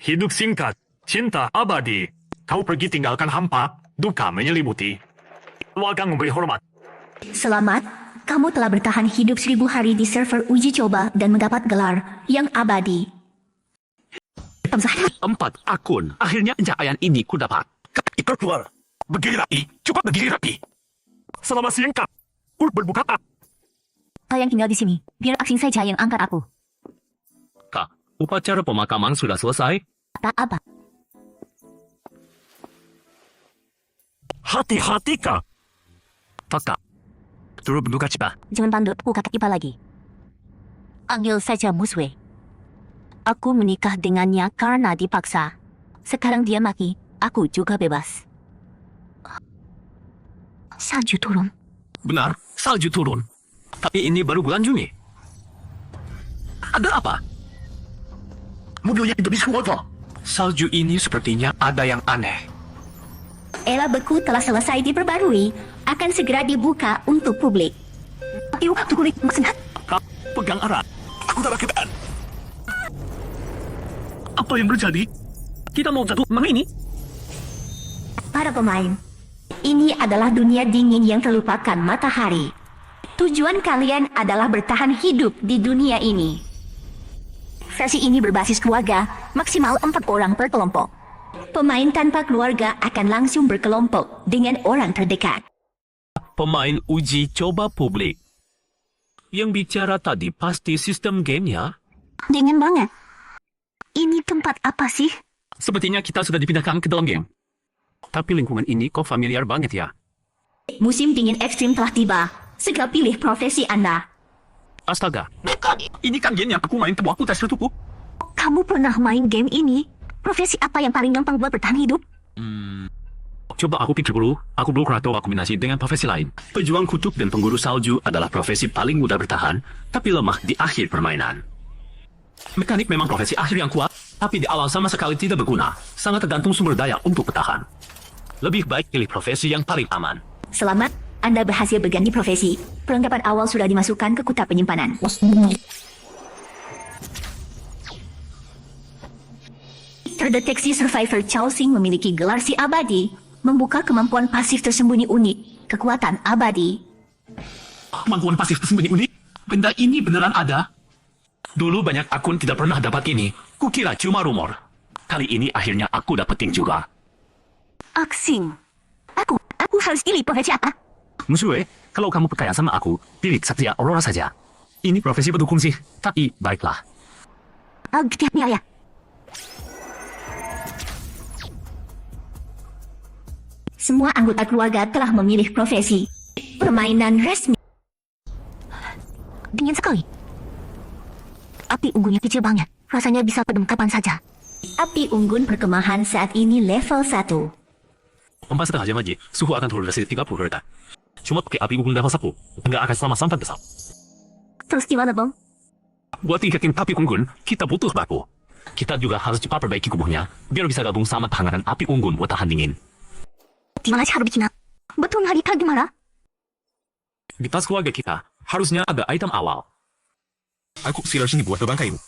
Hidup singkat, cinta abadi. Kau pergi tinggalkan hampa, duka menyelimuti. Luangkan memberi hormat. Selamat, kamu telah bertahan hidup 1000 hari di server uji coba dan mendapat gelar yang abadi. 4 akun. Akhirnya pencapaian ini ku dapat. Ikut keluar. Berdiri rapi, cepat berdiri rapi. Selama singkat, ku berbuka. Kalian tinggal di sini, biar Aksing saja yang angkat aku. Kak, upacara pemakaman sudah selesai. Tak apa. Hati-hati kak. Kak, turut berduka cita. Jangan panduk buka kaki lagi. Panggil saja Muswe. Aku menikah dengannya karena dipaksa. Sekarang dia mati, aku juga bebas. Salju turun. Benar, salju turun. Tapi ini baru bulan Juni. Ada apa? Mobilnya tidak bisa keluar. Salju ini sepertinya ada yang aneh. Era beku telah selesai diperbarui, akan segera dibuka untuk publik. Yuk, tunggu nih, maksudnya. Kak, pegang erat. Aku tak pakai. Apa yang terjadi? Kita mau jatuh mana ini? Para pemain, ini adalah dunia dingin yang terlupakan matahari. Tujuan kalian adalah bertahan hidup di dunia ini. Versi ini berbasis keluarga, maksimal 4 orang per kelompok. Pemain tanpa keluarga akan langsung berkelompok dengan orang terdekat. Pemain uji coba publik. Yang bicara tadi pasti sistem gamenya. Dingin banget. Ini tempat apa sih? Sepertinya kita sudah dipindahkan ke dalam game. Tapi lingkungan ini kok familiar banget ya. Musim dingin ekstrim telah tiba. Segera pilih profesi Anda. Astaga, ini kan game yang aku main tempo aku tes tubuh. Kamu pernah main game ini? Profesi apa yang paling gampang buat bertahan hidup? Coba aku pikir dulu, aku belum pernah tahu kombinasi dengan profesi lain. Pejuang kutub dan pengguru salju adalah profesi paling mudah bertahan, tapi lemah di akhir permainan. Mekanik memang profesi akhir yang kuat, tapi di awal sama sekali tidak berguna. Sangat tergantung sumber daya untuk bertahan. Lebih baik pilih profesi yang paling aman. Selamat, Anda berhasil berganti profesi. Perlengkapan awal sudah dimasukkan ke kotak penyimpanan. Terdeteksi survivor Chao Xing memiliki gelar si abadi, membuka kemampuan pasif tersembunyi unik, kekuatan abadi. Kemampuan pasif tersembunyi unik? Benda ini beneran ada? Dulu banyak akun tidak pernah dapat ini. Kukira cuma rumor. Kali ini akhirnya aku dapetin juga. Aksing. Aku harus pilih profesi apa? Musue, kalau kamu percaya sama aku, pilih Satria Aurora saja. Ini profesi pendukung sih, tapi baiklah. Ya. Semua anggota keluarga telah memilih profesi. Permainan resmi. Dingin sekali. Api unggunnya kecil banget. Rasanya bisa padam kapan saja. Api unggun perkemahan saat ini level 1. 4,5 jam lagi, suhu akan turun dari 30 derajat. Cuma pakai api unggun level 1, nggak akan selama sampai besar. Terus gimana, Bang? Buat tingkatin api unggun, kita butuh batu. Kita juga harus cepat perbaiki kubuhnya, biar bisa gabung sama tangan api unggun buat tahan dingin. Gimana cara bikinnya? Betul hari gimana? Di tas keluarga kita, harusnya ada item awal. Aku silar sini buat lubang kayu.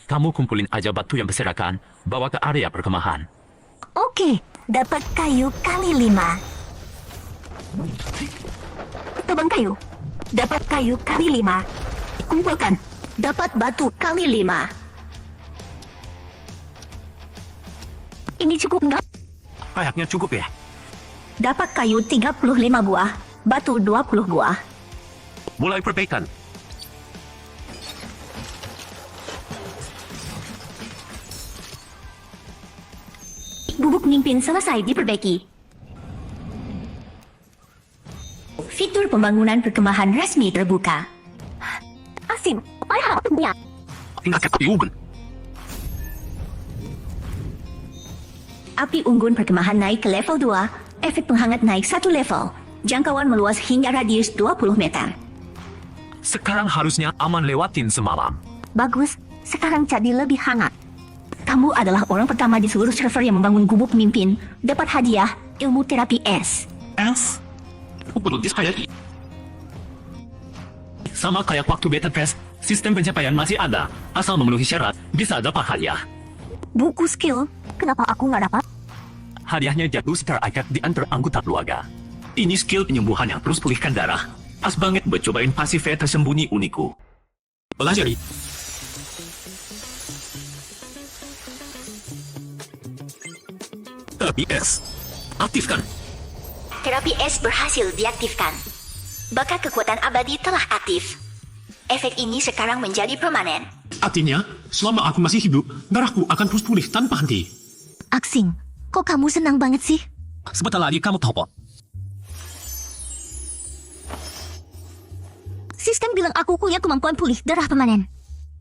Kamu kumpulin aja batu yang berserakan, bawa ke area perkemahan. Oke, dapat kayu kali 5. Tebang kayu. Dapat kayu kali 5. Kumpulkan. Dapat batu kali 5. Ini cukup enggak? Kayaknya cukup ya. Dapat kayu 35 buah, batu 20 buah. Mulai perbaikan. Bubuk pemimpin selesai diperbaiki. Fitur pembangunan perkemahan resmi terbuka. Asim, ayah punya. Tingkatkan api unggun. Api unggun perkemahan naik ke level 2, efek penghangat naik 1 level. Jangkauan meluas hingga radius 20 meter. Sekarang harusnya aman lewatin semalam. Bagus, sekarang jadi lebih hangat. Kamu adalah orang pertama di seluruh server yang membangun gubuk pemimpin. Dapat hadiah, ilmu terapi S. S? Belum disayai. Sama kayak waktu beta test, sistem pencapaian masih ada. Asal memenuhi syarat, bisa dapat hadiah. Buku skill? Kenapa aku nggak dapat? Hadiahnya jatuh secara acak di antara anggota keluarga. Ini skill penyembuhan yang terus pulihkan darah. Pas banget buat cobain pasifnya tersembunyi uniku. Pelajari. Terapi S. Aktifkan. Terapi S berhasil diaktifkan. Bakat kekuatan abadi telah aktif. Efek ini sekarang menjadi permanen. Artinya, selama aku masih hidup, darahku akan terus pulih tanpa henti. Aksing, kok kamu senang banget sih? Sebentar lagi kamu tahu, Pak. Sistem bilang aku punya kemampuan pulih darah permanen.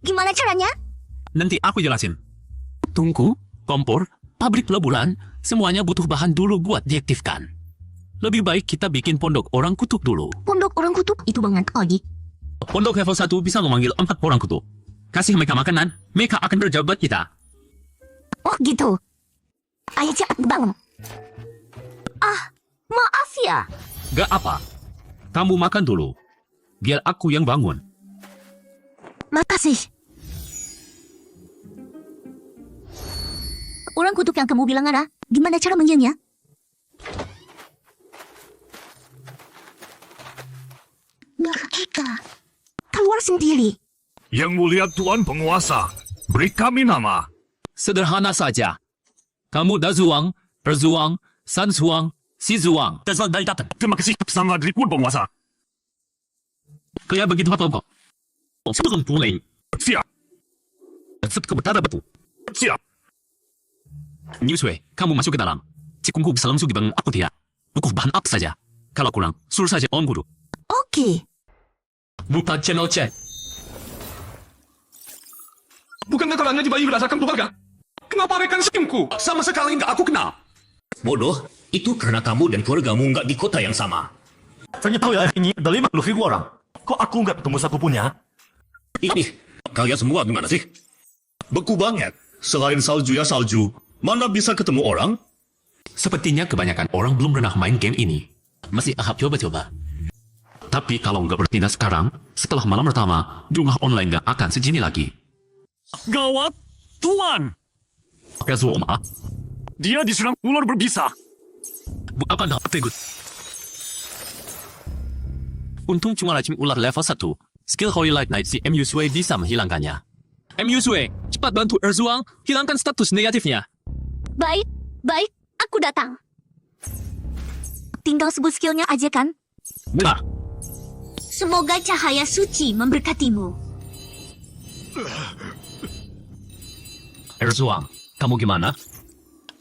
Gimana caranya? Nanti aku jelasin. Tungku, kompor, pabrik peleburan, semuanya butuh bahan dulu buat diaktifkan. Lebih baik kita bikin pondok orang kutub dulu. Pondok orang kutub itu banget lagi. Pondok level 1 bisa memanggil 4 orang kutub. Kasih mereka makanan, mereka akan berjabat kita. Oh gitu. Ayo cepat bangun. Ah, maaf ya. Gak apa. Kamu makan dulu. Biar aku yang bangun. Makasih. Orang kutub yang kamu bilang ada, gimana cara manggilnya? Mereka keluar sendiri. Yang mulia Tuan Penguasa, beri kami nama. Sederhana saja. Kamu Dazuang, Perzuang, Sanzuang, Sizuang. Dazuang dari datang. Terima kasih sama dari Tuan Penguasa. Kayak begitu apa kok? Sebelum pulih. Siap, Seperti betara batu. siap. Newsway, kamu masuk ke dalam. Cikungku bisa langsung dibangun aku tidak. Bukuh bahan apa saja. Kalau kurang, suruh saja on guru. Oke. Buka channel chat. Bukan negaranya dibayi berdasarkan keluarga? Kenapa rekan skimku? Sama sekali nggak aku kenal. Bodoh, itu karena kamu dan keluargamu nggak di kota yang sama. Ternyata wilayah ini ada 50.000 orang. Kok aku nggak ketemu satupun ya? Ini, kalian semua gimana sih? Beku banget. Selain salju ya salju, mana bisa ketemu orang? Sepertinya kebanyakan orang belum pernah main game ini. Masih ahap coba-coba. Tapi kalau nggak bertindak sekarang, setelah malam pertama, jumlah online nggak akan segini lagi. Gawat, Tuan. Kazuma, Dia diserang ular berbisa. apa dah tegut? Untung cuma racun ular level 1. Skill Holy Light Knight si MU Sui bisa menghilangkannya. MU Sui, cepat bantu Erzuang hilangkan status negatifnya. Baik, baik. Aku datang. Tinggal sebut skillnya aja kan? Nah, Semoga cahaya suci memberkatimu. Erzuang, kamu gimana?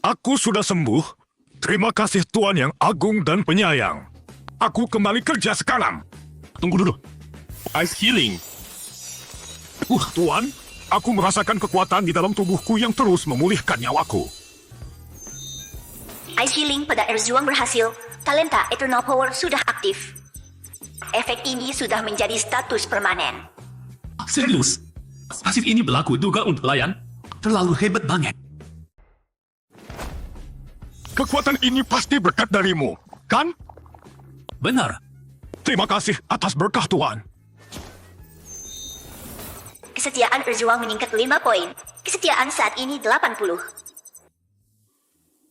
Aku sudah sembuh. Terima kasih Tuan yang agung dan penyayang. Aku kembali kerja sekarang. Tunggu dulu. Ice healing. Tuan, aku merasakan kekuatan di dalam tubuhku yang terus memulihkan nyawaku. Ice healing pada Erzuang berhasil. Talenta Eternal Power sudah aktif. Efek ini sudah menjadi status permanen. Serius? Pasif ini berlaku juga untuk pelayan? Terlalu hebat banget. Kekuatan ini pasti berkat darimu, kan? Benar. Terima kasih atas berkah Tuan. Kesetiaan Erzuang meningkat 5 poin. Kesetiaan saat ini 80.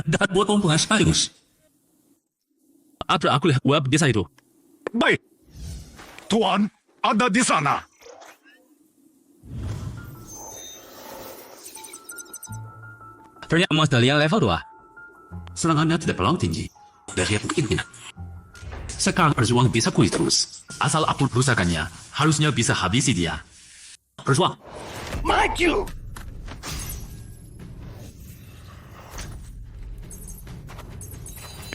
Dapat buat keuntungan sekaligus. Apa aku lihat web desa itu? Baik. Tuan, ada di sana. Ternyata emas dalian level 2. Serangannya tidak terlalu tinggi. Dari yang keinginan. Sekarang Erzuang bisa pulih terus. Asal aku perusakannya, harusnya bisa habisi dia. Erzuang, Maju!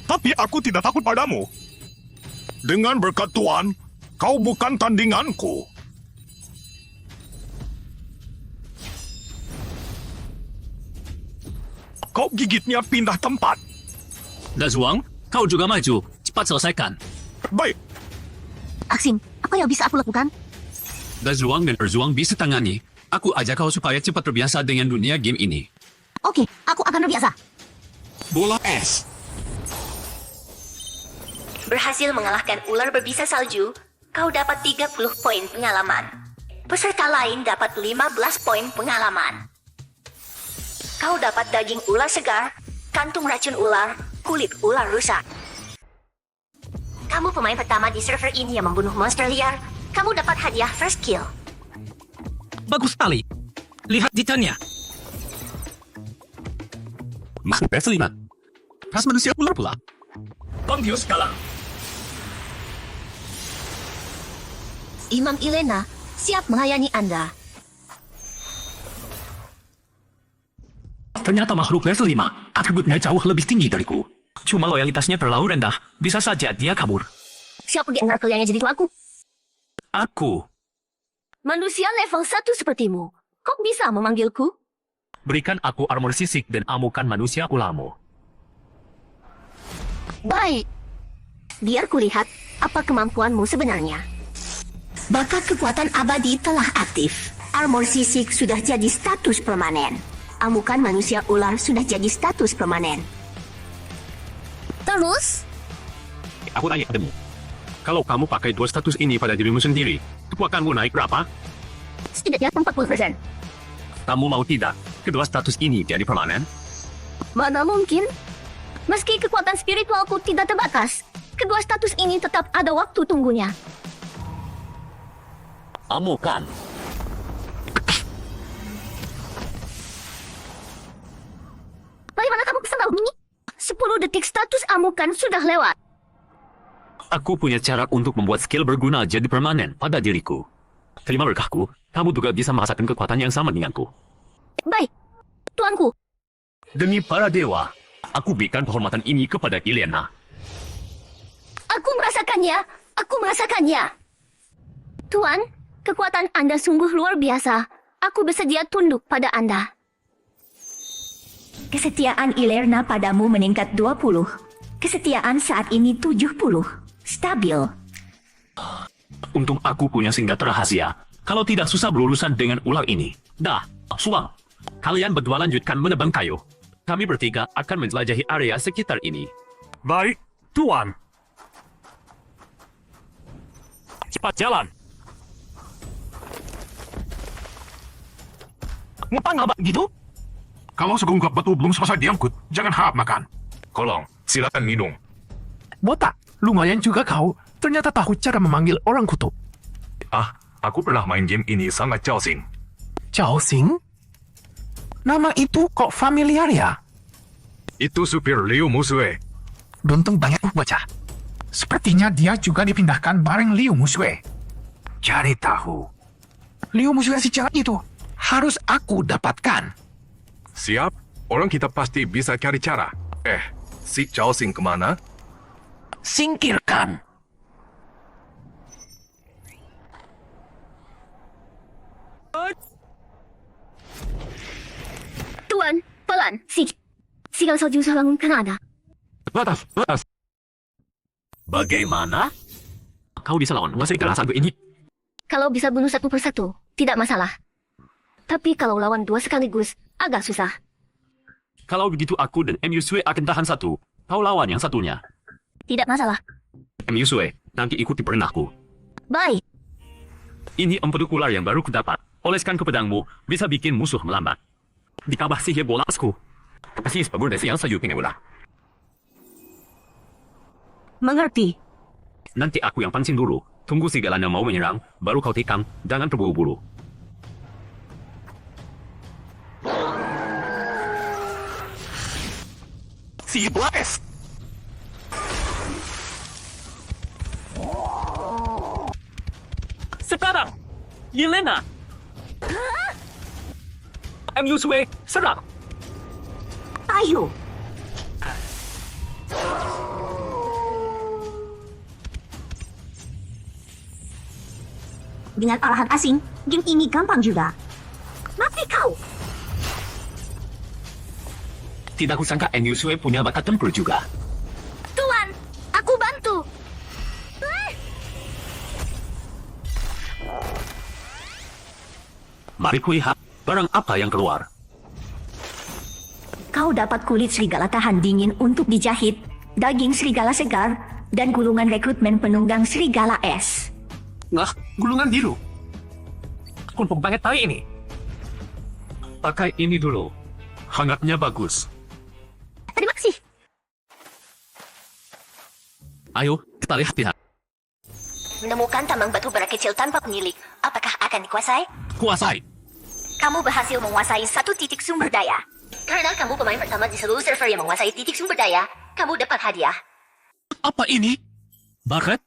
Tapi aku tidak takut padamu. Dengan berkat Tuan, kau bukan tandinganku. Kau gigitnya pindah tempat. Dazuang, kau juga maju. Cepat selesaikan. Baik, Aksim, apa yang bisa aku lakukan? Dazuang dan Erzuang bisa tangani. Aku ajak kau supaya cepat terbiasa dengan dunia game ini. Oke, aku akan terbiasa. bola es. Berhasil mengalahkan ular berbisa salju, kau dapat 30 poin pengalaman. Peserta lain dapat 15 poin pengalaman. Kau dapat daging ular segar, kantung racun ular, kulit ular rusak. Kamu pemain pertama di server ini yang membunuh monster liar. Kamu dapat hadiah first kill. Bagus sekali. Lihat detailnya. Makhluk level 5. Ras manusia ular pula. Panggil sekarang. Imam Ilena siap melayani Anda. Ternyata makhluk level 5. Atributnya jauh lebih tinggi dariku. Cuma loyalitasnya terlalu rendah. Bisa saja dia kabur. Siapa di antara kalian yang jadi tuaku? Aku. Manusia level 1 sepertimu. Kok bisa memanggilku? Berikan aku armor sisik dan amukan manusia ulamo. Baik. Biar kulihat apa kemampuanmu sebenarnya. Bakat kekuatan abadi telah aktif. Armor sisik sudah jadi status permanen. Amukan manusia ular sudah jadi status permanen. Terus? Aku tanya padamu. Kalau kamu pakai dua status ini pada dirimu sendiri, kekuatanmu naik berapa? Setidaknya 40%. Kamu mau tidak? Kedua status ini jadi permanen? Mana mungkin? Meski kekuatan spiritualku tidak terbatas, kedua status ini tetap ada waktu tunggunya. Amukan. Bagaimana kamu bisa tahu ini? 10 detik status amukan sudah lewat. Aku punya cara untuk membuat skill berguna jadi permanen pada diriku. Terima berkahku, kamu juga bisa merasakan kekuatan yang sama denganku. Baik, tuanku. Demi para dewa, aku berikan kehormatan ini kepada Ilena. Aku merasakannya. Tuan, kekuatan Anda sungguh luar biasa. Aku bersedia tunduk pada Anda. Kesetiaan Ilerna padamu meningkat 20. Kesetiaan saat ini 70. Stabil. Untung aku punya senjata rahasia. Kalau tidak susah berurusan dengan ular ini. Dah, suang. Kalian berdua lanjutkan menebang kayu. Kami bertiga akan menjelajahi area sekitar ini. Baik, Tuan. Cepat jalan. Ngapa ngabak gitu? Kalau segunggap batu belum selesai diangkut, jangan harap makan. Kolong, silakan minum. Botak, lumayan juga kau. Ternyata tahu cara memanggil orang kutub. Ah, aku pernah main game ini sangat Jiaoxing. Jiaoxing? Nama itu kok familiar ya? Itu supir Liu Musue. Beruntung banyak bocah. Sepertinya dia juga dipindahkan bareng Liu Musue. Cari tahu. Liu Musue si jahat itu harus aku dapatkan. Siap, orang kita pasti bisa cari cara. Si Jiaoxing kemana? Singkirkan. Tuan, pelan. Sigal salju bangun Kanada. Batas. Bagaimana? Kau bisa lawan dua serigala satu ini? Kalau bisa bunuh satu persatu, tidak masalah. Tapi kalau lawan dua sekaligus, agak susah. Kalau begitu aku dan MUSW akan tahan satu. Kau lawan yang satunya. Tidak masalah. MUSW, nanti ikuti perintahku. Baik. Ini empedu ular yang baru kudapat. Oleskan ke pedangmu, bisa bikin musuh melambat. Ditambah sihir bolasku. Kasih sebagus desi yang sayu pengen ular. Mengerti. Nanti aku yang pancing dulu. Tunggu segalanya mau menyerang, baru kau tikam. Jangan terburu-buru. Si Blaes. Sekarang, Yelena. MUSW, serang. Ayo. Dengan arahan asing, game ini gampang juga. Mati kau. Tidak kusangka MUSW punya bakat tempur juga. Tuan, aku bantu. Mari kulihat barang apa yang keluar. Kau dapat kulit serigala tahan dingin untuk dijahit, daging serigala segar, dan gulungan rekrutmen penunggang serigala es. Nah, gulungan biru. Kumpul banget tahu ini. Pakai ini dulu. Hangatnya bagus. Terima kasih. Ayo, kita lihat ya. Menemukan tambang batu bara kecil tanpa penilik. Apakah akan dikuasai? Kuasai. Kamu berhasil menguasai satu titik sumber daya. Karena kamu pemain pertama di seluruh server yang menguasai titik sumber daya, kamu dapat hadiah. Apa ini? Barret?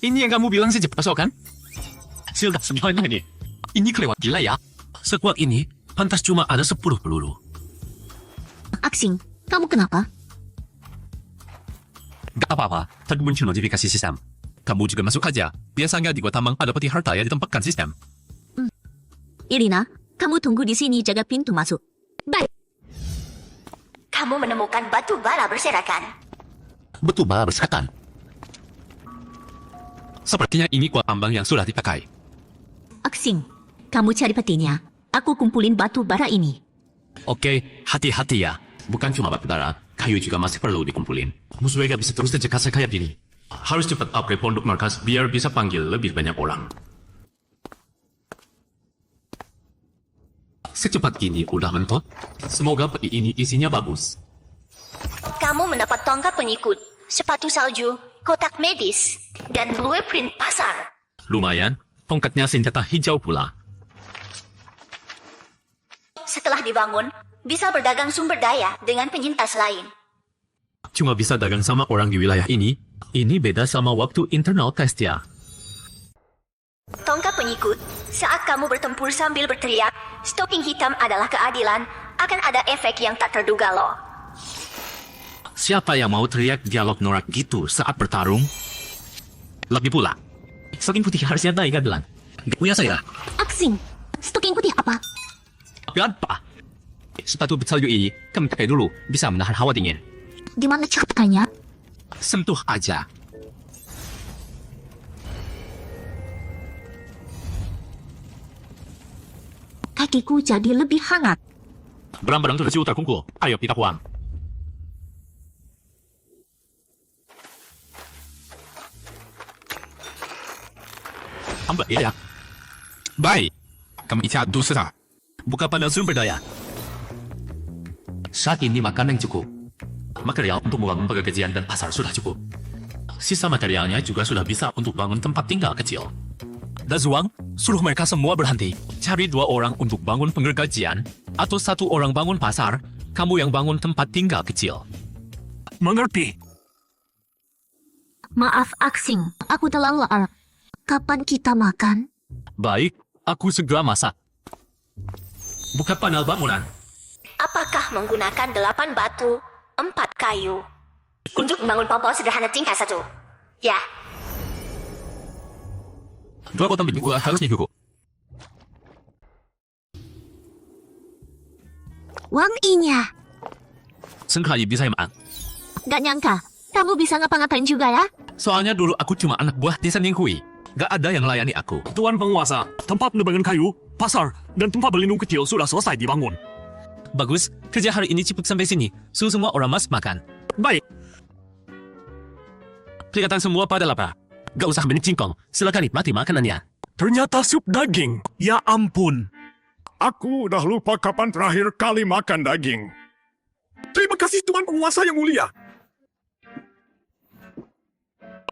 Ini yang kamu bilang sejak masuk kan? Sudah semuanya ini. Ini kelewat gila ya. Sekuat ini, pantas cuma ada 10 peluru. Aksing, kamu kenapa? Gak apa-apa, tadi muncul notifikasi sistem. Kamu juga masuk aja. Biasanya di gua tambang ada peti harta yang ditempatkan sistem. Irina, kamu tunggu di sini jaga pintu masuk. Baik. Kamu menemukan batu bara berserakan. Betul bara berserakan. Sepertinya ini kuat tambang yang sudah dipakai. Aksing, kamu cari petinya. Aku kumpulin batu bara ini. Oke, hati-hati ya. Bukan cuma batu bara, kayu juga masih perlu dikumpulin. Musuhnya gak bisa terus terjekat kayak gini. Harus cepat upgrade pondok markas biar bisa panggil lebih banyak orang. Secepat gini udah mentok. Semoga peti ini isinya bagus. Kamu mendapat tongkat pengikut, sepatu salju, kotak medis, dan blueprint pasar. Lumayan, tongkatnya senjata hijau pula. Setelah dibangun, bisa berdagang sumber daya dengan penyintas lain. Cuma bisa dagang sama orang di wilayah ini. Ini beda sama waktu internal test ya. Tongkat pengikut, saat kamu bertempur sambil berteriak, stoking hitam adalah keadilan, akan ada efek yang tak terduga loh. Siapa yang mau teriak dialog norak gitu saat bertarung? Lagi pula, stoking putih harusnya naik keadilan. Gak punya saya. Aksing, stoking putih apa? Tapi apa? Sepatu bersalju ini, kamu pakai dulu, bisa menahan hawa dingin. Gimana caranya? Sentuh aja. Kakiku jadi lebih hangat. Barang-barang sudah sudah terkumpul. Ayo kita pulang. Hamba ya. Baik. Kamu istirahat dulu sebentar. Buka pandang sumber daya. Saat ini makanan cukup. Material untuk membangun pekerjaan dan pasar sudah cukup. Sisa materialnya juga sudah bisa untuk bangun tempat tinggal kecil. Dazuang, suruh mereka semua berhenti. Cari 2 orang untuk bangun pengergajian, atau 1 orang bangun pasar, kamu yang bangun tempat tinggal kecil. Mengerti. Maaf Aksing, aku terlalu. Kapan kita makan? Baik, aku segera masak. Buka panel bangunan. Apakah menggunakan 8 batu, 4 kayu? Untuk membangun pom-pom sederhana tingkat 1. Ya, 2 kotak minggu harusnya cukup. wanginya. Sekali bisa makan. Gak nyangka, kamu bisa ngapa-ngapain juga ya? Soalnya dulu aku cuma anak buah desa Ninghui. Gak ada yang layani aku. Tuan penguasa, tempat penebangan kayu, pasar, dan tempat berlindung kecil sudah selesai dibangun. Bagus, kerja hari ini cepat sampai sini. Suruh semua orang mas makan. Baik. Kelihatan semua pada lapar. Gak usah mencingkong, silakan nikmati makanannya. Ternyata sup daging. Ya ampun. Aku udah lupa kapan terakhir kali makan daging. Terima kasih Tuan Penguasa yang mulia.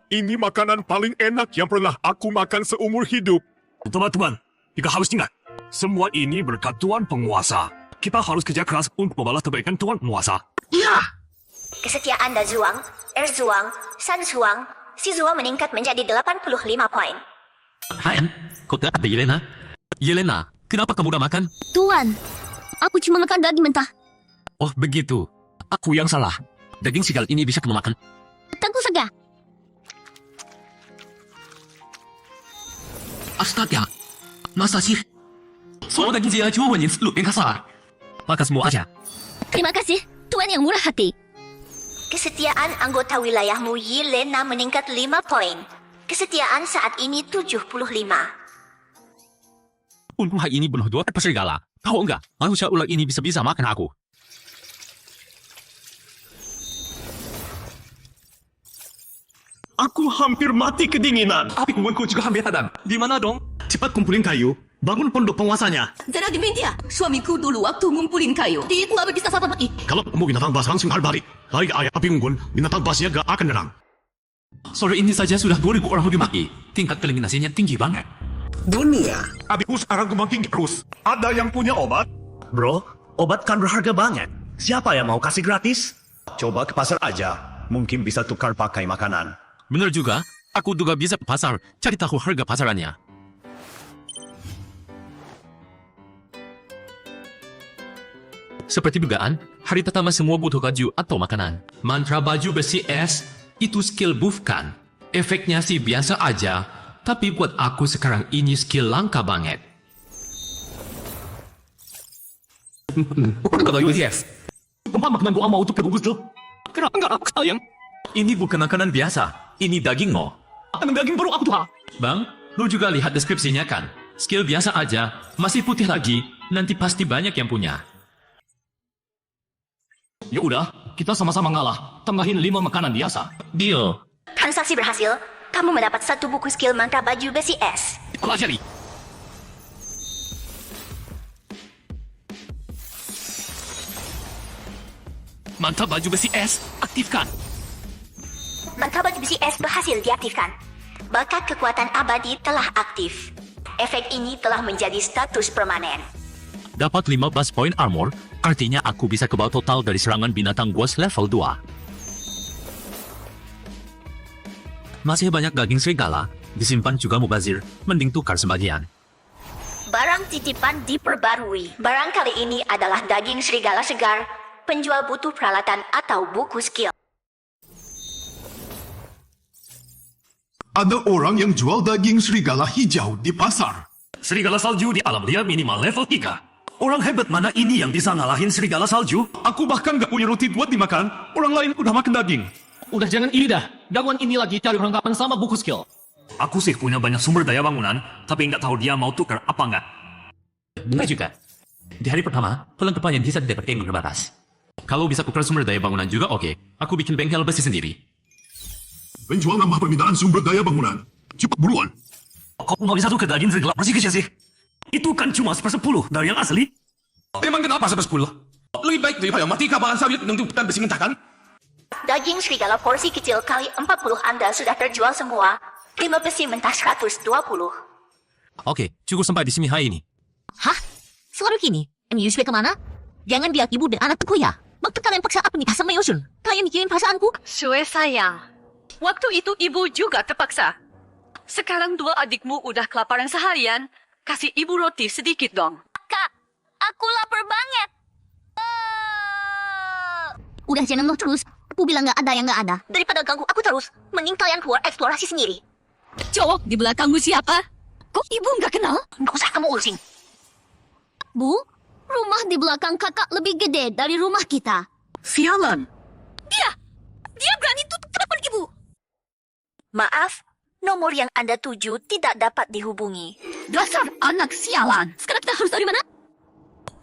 Ini makanan paling enak yang pernah aku makan seumur hidup. Teman-teman, jika harus ingat, semua ini berkat Tuan Penguasa. Kita harus kerja keras untuk membalas kebaikan Tuan Penguasa. Kesetiaan Dazuang, Erzuang, Sanzuang, Sizuang meningkat menjadi 85 poin. Haen, kok gak ada Yelena? Yelena, kenapa kamu udah makan? Tuan, aku cuma makan daging mentah. Oh begitu, aku yang salah. Daging sigal ini bisa kamu makan. Tentu saja. Astaga, masa sih? Semua daging sigal cuma menyentuh lu yang kasar. Makan semua aja. Terima kasih, Tuan yang murah hati. Kesetiaan anggota wilayahmu Yelena meningkat 5 poin. Kesetiaan saat ini 75. Untung hari ini penuh 2 serigala. Tahu enggak, manusia ular ini bisa-bisa makan aku. Aku hampir mati kedinginan. Api unggunku juga hampir padam. Di mana dong? Cepat kumpulin kayu, bangun pondok penguasanya. Zara dementia. Suamiku dulu waktu ngumpulin kayu. Dia nggak bisa apa lagi. Kalau kamu binatang bas langsung balik. Lagi ayah api unggun, binatang basnya gak akan nyerang. Sore ini saja sudah 2.000 orang lebih mati. Tingkat eliminasinya tinggi banget. Adikku sekarang kemakin terus. Ada yang punya obat? Bro, obat kan berharga banget. Siapa yang mau kasih gratis? Coba ke pasar aja. Mungkin bisa tukar pakai makanan. Bener juga. Aku juga bisa ke pasar, cari tahu harga pasarannya. Seperti dugaan, hari pertama semua butuh baju atau makanan. Mantra baju besi es, itu skill buff kan? Efeknya sih biasa aja, tapi buat aku sekarang ini skill langka banget. Kata UTF, tempat makanan gua mau untuk bagus tuh. Kenapa nggak aku sayang? Ini bukan makanan biasa, ini daging mo. Makanan daging baru aku tuh. Bang, lu juga lihat deskripsinya kan? Skill biasa aja, masih putih lagi, nanti pasti banyak yang punya. Ya udah, kita sama-sama ngalah. Tambahin 5 makanan biasa. Deal. Transaksi berhasil. Kamu mendapat 1 buku skill mantra baju besi es. Pelajari. Mantap baju besi es, aktifkan. Mantra baju besi es berhasil diaktifkan. Bakat kekuatan abadi telah aktif. Efek ini telah menjadi status permanen. Dapat 15 poin armor, artinya aku bisa kebal total dari serangan binatang boss level 2. Masih banyak daging serigala, disimpan juga mubazir, mending tukar sebagian. Barang titipan diperbarui. Barang kali ini adalah daging serigala segar. Penjual butuh peralatan atau buku skill. Ada orang yang jual daging serigala hijau di pasar. Serigala salju di alam liar minimal level 3. Orang hebat mana ini yang bisa ngalahin serigala salju? Aku bahkan gak punya roti buat dimakan. Orang lain udah makan daging. Udah jangan ini dah, gangguan ini lagi cari perlengkapan sama buku skill. Aku sih punya banyak sumber daya bangunan, tapi nggak tahu dia mau tukar apa nggak. Benar juga. Di hari pertama, perlengkapannya bisa didapat yang terbatas. Kalau bisa tukar sumber daya bangunan juga oke. Aku bikin bengkel besi sendiri. Penjual nambah permintaan sumber daya bangunan. Cepat buruan. Kok nggak bisa tukar daging serigala bersih kecil sih? Itu kan cuma 1/10 dari yang asli. Emang kenapa 1/10? Lebih baik daripada mati kabaran sawit dan besi mentah kan? Daging serigala porsi kecil kali 40 Anda sudah terjual semua. 5 besi mentah 120. Oke, cukup sampai di sini hari ini. Hah? Selalu gini? Yusuf kemana? Jangan bilang ibu dan anakku ya. Waktu kalian paksa aku nikah sama Yosun, kalian mikirin perasaanku? Sue sayang, waktu itu ibu juga terpaksa. Sekarang 2 adikmu udah kelaparan seharian. Kasih ibu roti sedikit dong. Kak, aku lapar banget. Udah jangan lo terus. Aku bilang nggak ada yang nggak ada. Daripada ganggu aku terus, mending kalian keluar eksplorasi sendiri. Cowok di belakangmu siapa? Kok ibu nggak kenal? Nggak usah kamu urusin. Bu, rumah di belakang kakak lebih gede dari rumah kita. Sialan. Dia berani tutup telepon ibu. Maaf, nomor yang Anda tuju tidak dapat dihubungi. Dasar anak sialan. Sekarang kita harus dari mana?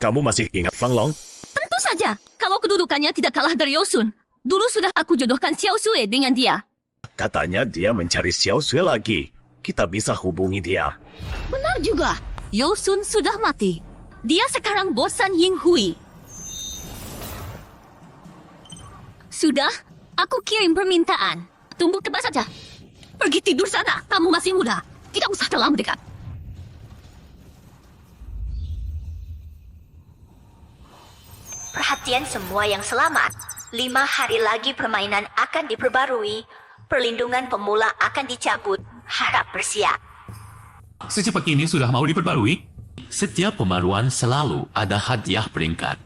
Kamu masih ingat Fang Long? Tentu saja, kalau kedudukannya tidak kalah dari Yosun. Dulu sudah aku jodohkan Xiao Sui dengan dia. Katanya dia mencari Xiao Sui lagi. Kita bisa hubungi dia. Benar juga. Yosun sudah mati. Dia sekarang bosan Ying Hui. Sudah, aku kirim permintaan. Tunggu tebak saja. Pergi tidur sana, kamu masih muda. Tidak usah terlalu dekat. Perhatian semua yang selamat. 5 hari lagi permainan akan diperbarui. Perlindungan pemula akan dicabut. Harap bersiap. Secepat ini sudah mau diperbarui? Setiap pembaruan selalu ada hadiah peringkat.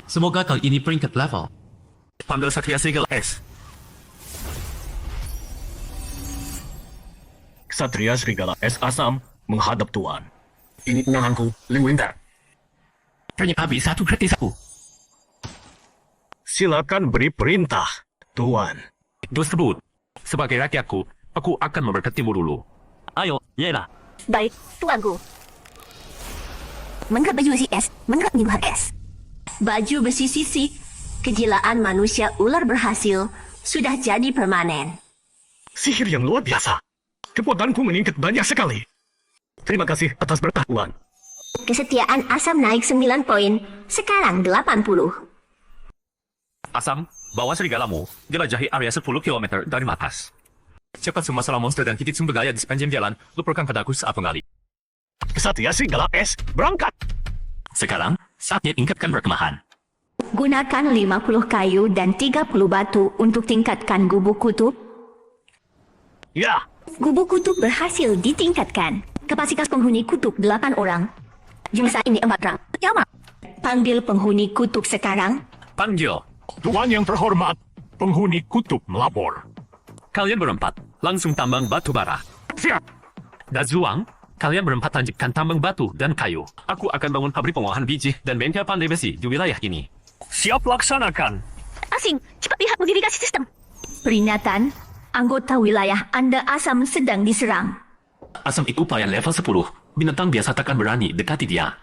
Semoga kali ini peringkat level. Panggil Satria Serigala S. Ksatria Serigala S Asam menghadap Tuan. Ini penanganku, Ling Winter. Ternyata bisa tuh gratis aku. Silakan beri perintah, Tuan. Terus sebut. Sebagai rakyatku, aku akan memberkatimu dulu. Ayo, yelah. Baik, tuanku. Menggap baju besi es, menggap di luar es. Baju besi sisik, kejilaan manusia ular berhasil, sudah jadi permanen. Sihir yang luar biasa. Kekuatanku meningkat banyak sekali. Terima kasih atas berkah, Tuan. Kesetiaan Asam naik 9 poin, sekarang 80. Asam, bawa serigalamu, jelajahi area 10 km dari atas. Cepat semua masalah monster dan titik sumber daya di sepanjang jalan, lupakan padaku saat menggali. Kesatria Serigala S, berangkat! Sekarang, saatnya tingkatkan perkemahan. Gunakan 50 kayu dan 30 batu untuk tingkatkan gubuk kutub. Ya, Gubuk kutub berhasil ditingkatkan. Kapasitas penghuni kutub 8 orang. Jumlah saat ini 4 orang. Yama. Panggil penghuni kutub sekarang. Panggil. Tuan yang terhormat, penghuni kutub melapor. Kalian berempat, langsung tambang batu bara. Siap. Dazuang, kalian berempat lanjutkan tambang batu dan kayu. Aku akan bangun pabrik pengolahan biji dan bengkel pandai besi di wilayah ini. Siap laksanakan. Asing, cepat lihat modifikasi sistem. Peringatan, anggota wilayah Anda Asam sedang diserang. Asam itu pelayan level 10. Binatang biasa takkan berani dekati dia.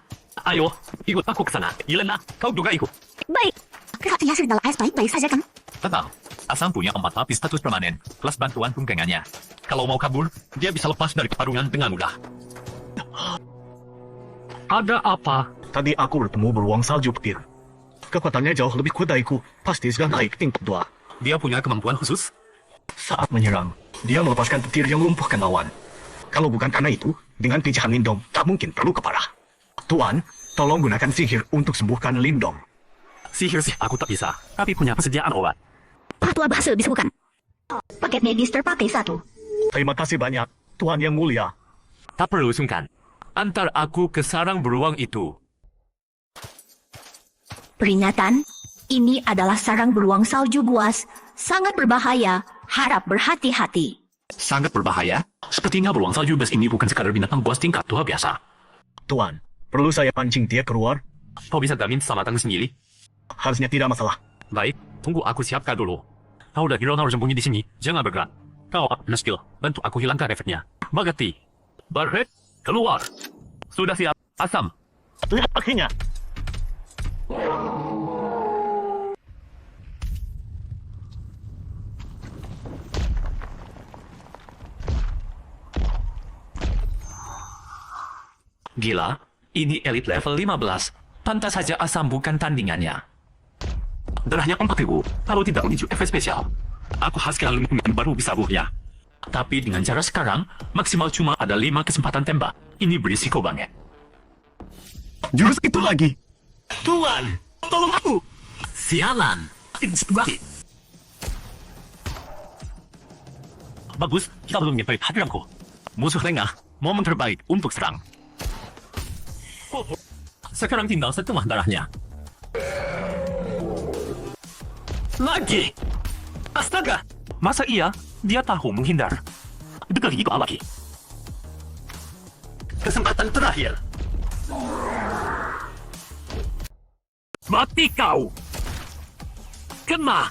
Ayo, ikut aku ke sana. Yelena, kau juga ikut. Baik. Kesatria Serigala S baik-baik saja kan? Tenang, Asam punya 4 lapis status permanen, kelas bantuan tunggangannya. Kalau mau kabur, dia bisa lepas dari pertarungan dengan mudah. Ada apa? tadi aku bertemu beruang salju petir. Kekuatannya jauh lebih kuat dariku, pasti sudah naik tingkat 2. Dia punya kemampuan khusus? Saat menyerang, dia melepaskan petir yang lumpuhkan lawan. Kalau bukan karena itu, dengan pijahan Lindong, tak mungkin perlu keparah. Tuan, tolong gunakan sihir untuk sembuhkan Lindong. Sihir sih aku tak bisa, tapi punya persediaan obat. Patua berhasil disembuhkan. Paket medis terpakai 1. Terima kasih banyak, Tuan yang mulia. Tak perlu sungkan. Antar aku ke sarang beruang itu. Peringatan, ini adalah sarang beruang salju buas. Sangat berbahaya, harap berhati-hati. Sangat berbahaya. Sepertinya beruang salju bes ini bukan sekadar binatang buas tingkat 2 biasa. Tuan, perlu saya pancing dia keluar? Kau bisa jamin keselamatan sendiri? Harusnya tidak masalah. Baik, tunggu aku siapkan dulu. Kau udah hero sembunyi di sini, jangan bergerak. Kau, Naskil, bantu aku hilangkan efeknya. Magati, Barret, keluar. Sudah siap, Asam. Lihat akhirnya. Gila, ini elite level 15. Pantas saja Asam bukan tandingannya. Darahnya 4.000, kalau tidak menuju efek spesial. Aku hasilkan lingkungan baru bisa buhnya. Tapi dengan cara sekarang, maksimal cuma ada 5 kesempatan tembak. Ini berisiko banget. Jurus itu lagi. Tuan, tolong aku. Sialan. Inspirasi. Bagus, kita belum nyampe hadiranku. Musuh lengah, momen terbaik untuk serang. Sekarang tinggal setengah darahnya. Lagi! Astaga! Masa iya? Dia tahu menghindar. Dekati itu lagi. Kesempatan terakhir. Mati kau! Kena!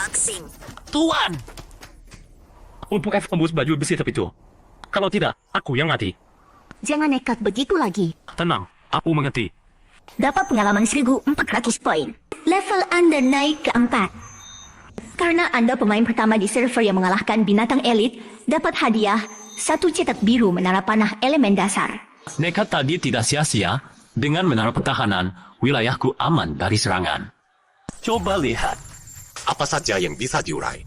Aksing. Tuan! Untuk F tembus baju besi tapi itu. Kalau tidak, aku yang mati. Jangan nekat begitu lagi. Tenang, aku mengerti. Dapat pengalaman 1.400 poin. Level Anda naik ke 4. Karena Anda pemain pertama di server yang mengalahkan binatang elit, dapat hadiah 1 cetak biru menara panah elemen dasar. Nekat tadi tidak sia-sia. Dengan menara pertahanan, wilayahku aman dari serangan. Coba lihat. Apa saja yang bisa diurai?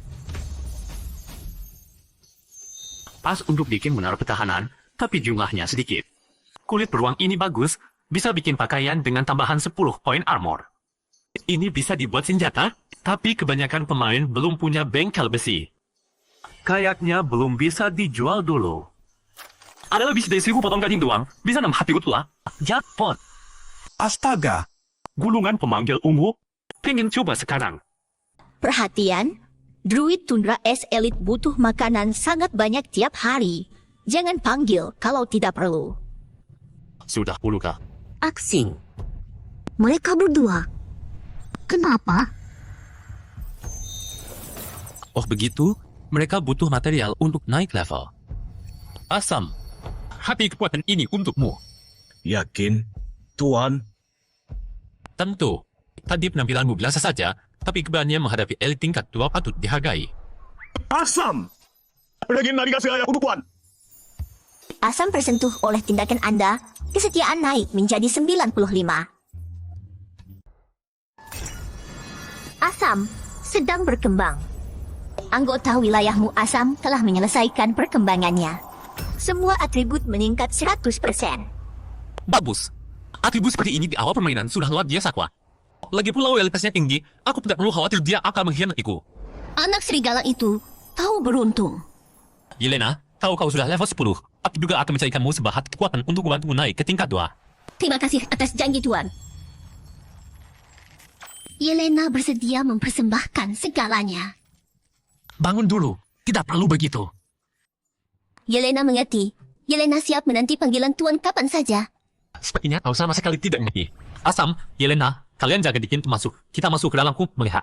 Pas untuk bikin menara pertahanan, tapi jumlahnya sedikit. Kulit beruang ini bagus, bisa bikin pakaian dengan tambahan 10 poin armor. Ini bisa dibuat senjata, tapi kebanyakan pemain belum punya bengkel besi. Kayaknya belum bisa dijual dulu. Ada lebih dari 1000 potong daging doang, bisa 6 hati utuh. Jackpot. Astaga! Gulungan pemanggil ungu, pengen coba sekarang. Perhatian, Druid Tundra S Elite butuh makanan sangat banyak tiap hari. Jangan panggil kalau tidak perlu. Sudah puluh kah? Aksing. Mereka berdua. Kenapa? Oh begitu, mereka butuh material untuk naik level. Asam, hati kekuatan ini untukmu. Yakin, Tuan? Tentu, tadi penampilanmu biasa saja, tapi keberanian menghadapi elit tingkat 2 patut dihargai. Asam! Regin nabi kasih ayah untuk Tuan. Asam tersentuh oleh tindakan Anda, kesetiaan naik menjadi 95. Asam sedang berkembang. Anggota wilayahmu Asam telah menyelesaikan perkembangannya. Semua atribut meningkat 100%. Bagus. Atribut seperti ini di awal permainan sudah luar biasa, Kwa. Lagi pula loyalitasnya tinggi, aku tidak perlu khawatir dia akan mengkhianatiku. Anak serigala itu tahu beruntung. Yelena, tahu kau sudah level 10. Aku juga akan mencarikanmu sebahat kekuatan untuk membantumu naik ke tingkat 2. Terima kasih atas janji Tuan. Yelena bersedia mempersembahkan segalanya. Bangun dulu, tidak perlu begitu. Yelena mengerti. Yelena siap menanti panggilan Tuan kapan saja. Sepertinya kau sama sekali tidak mengerti. Asam, Yelena, kalian jaga di pintu masuk. Kita masuk ke dalamku melihat.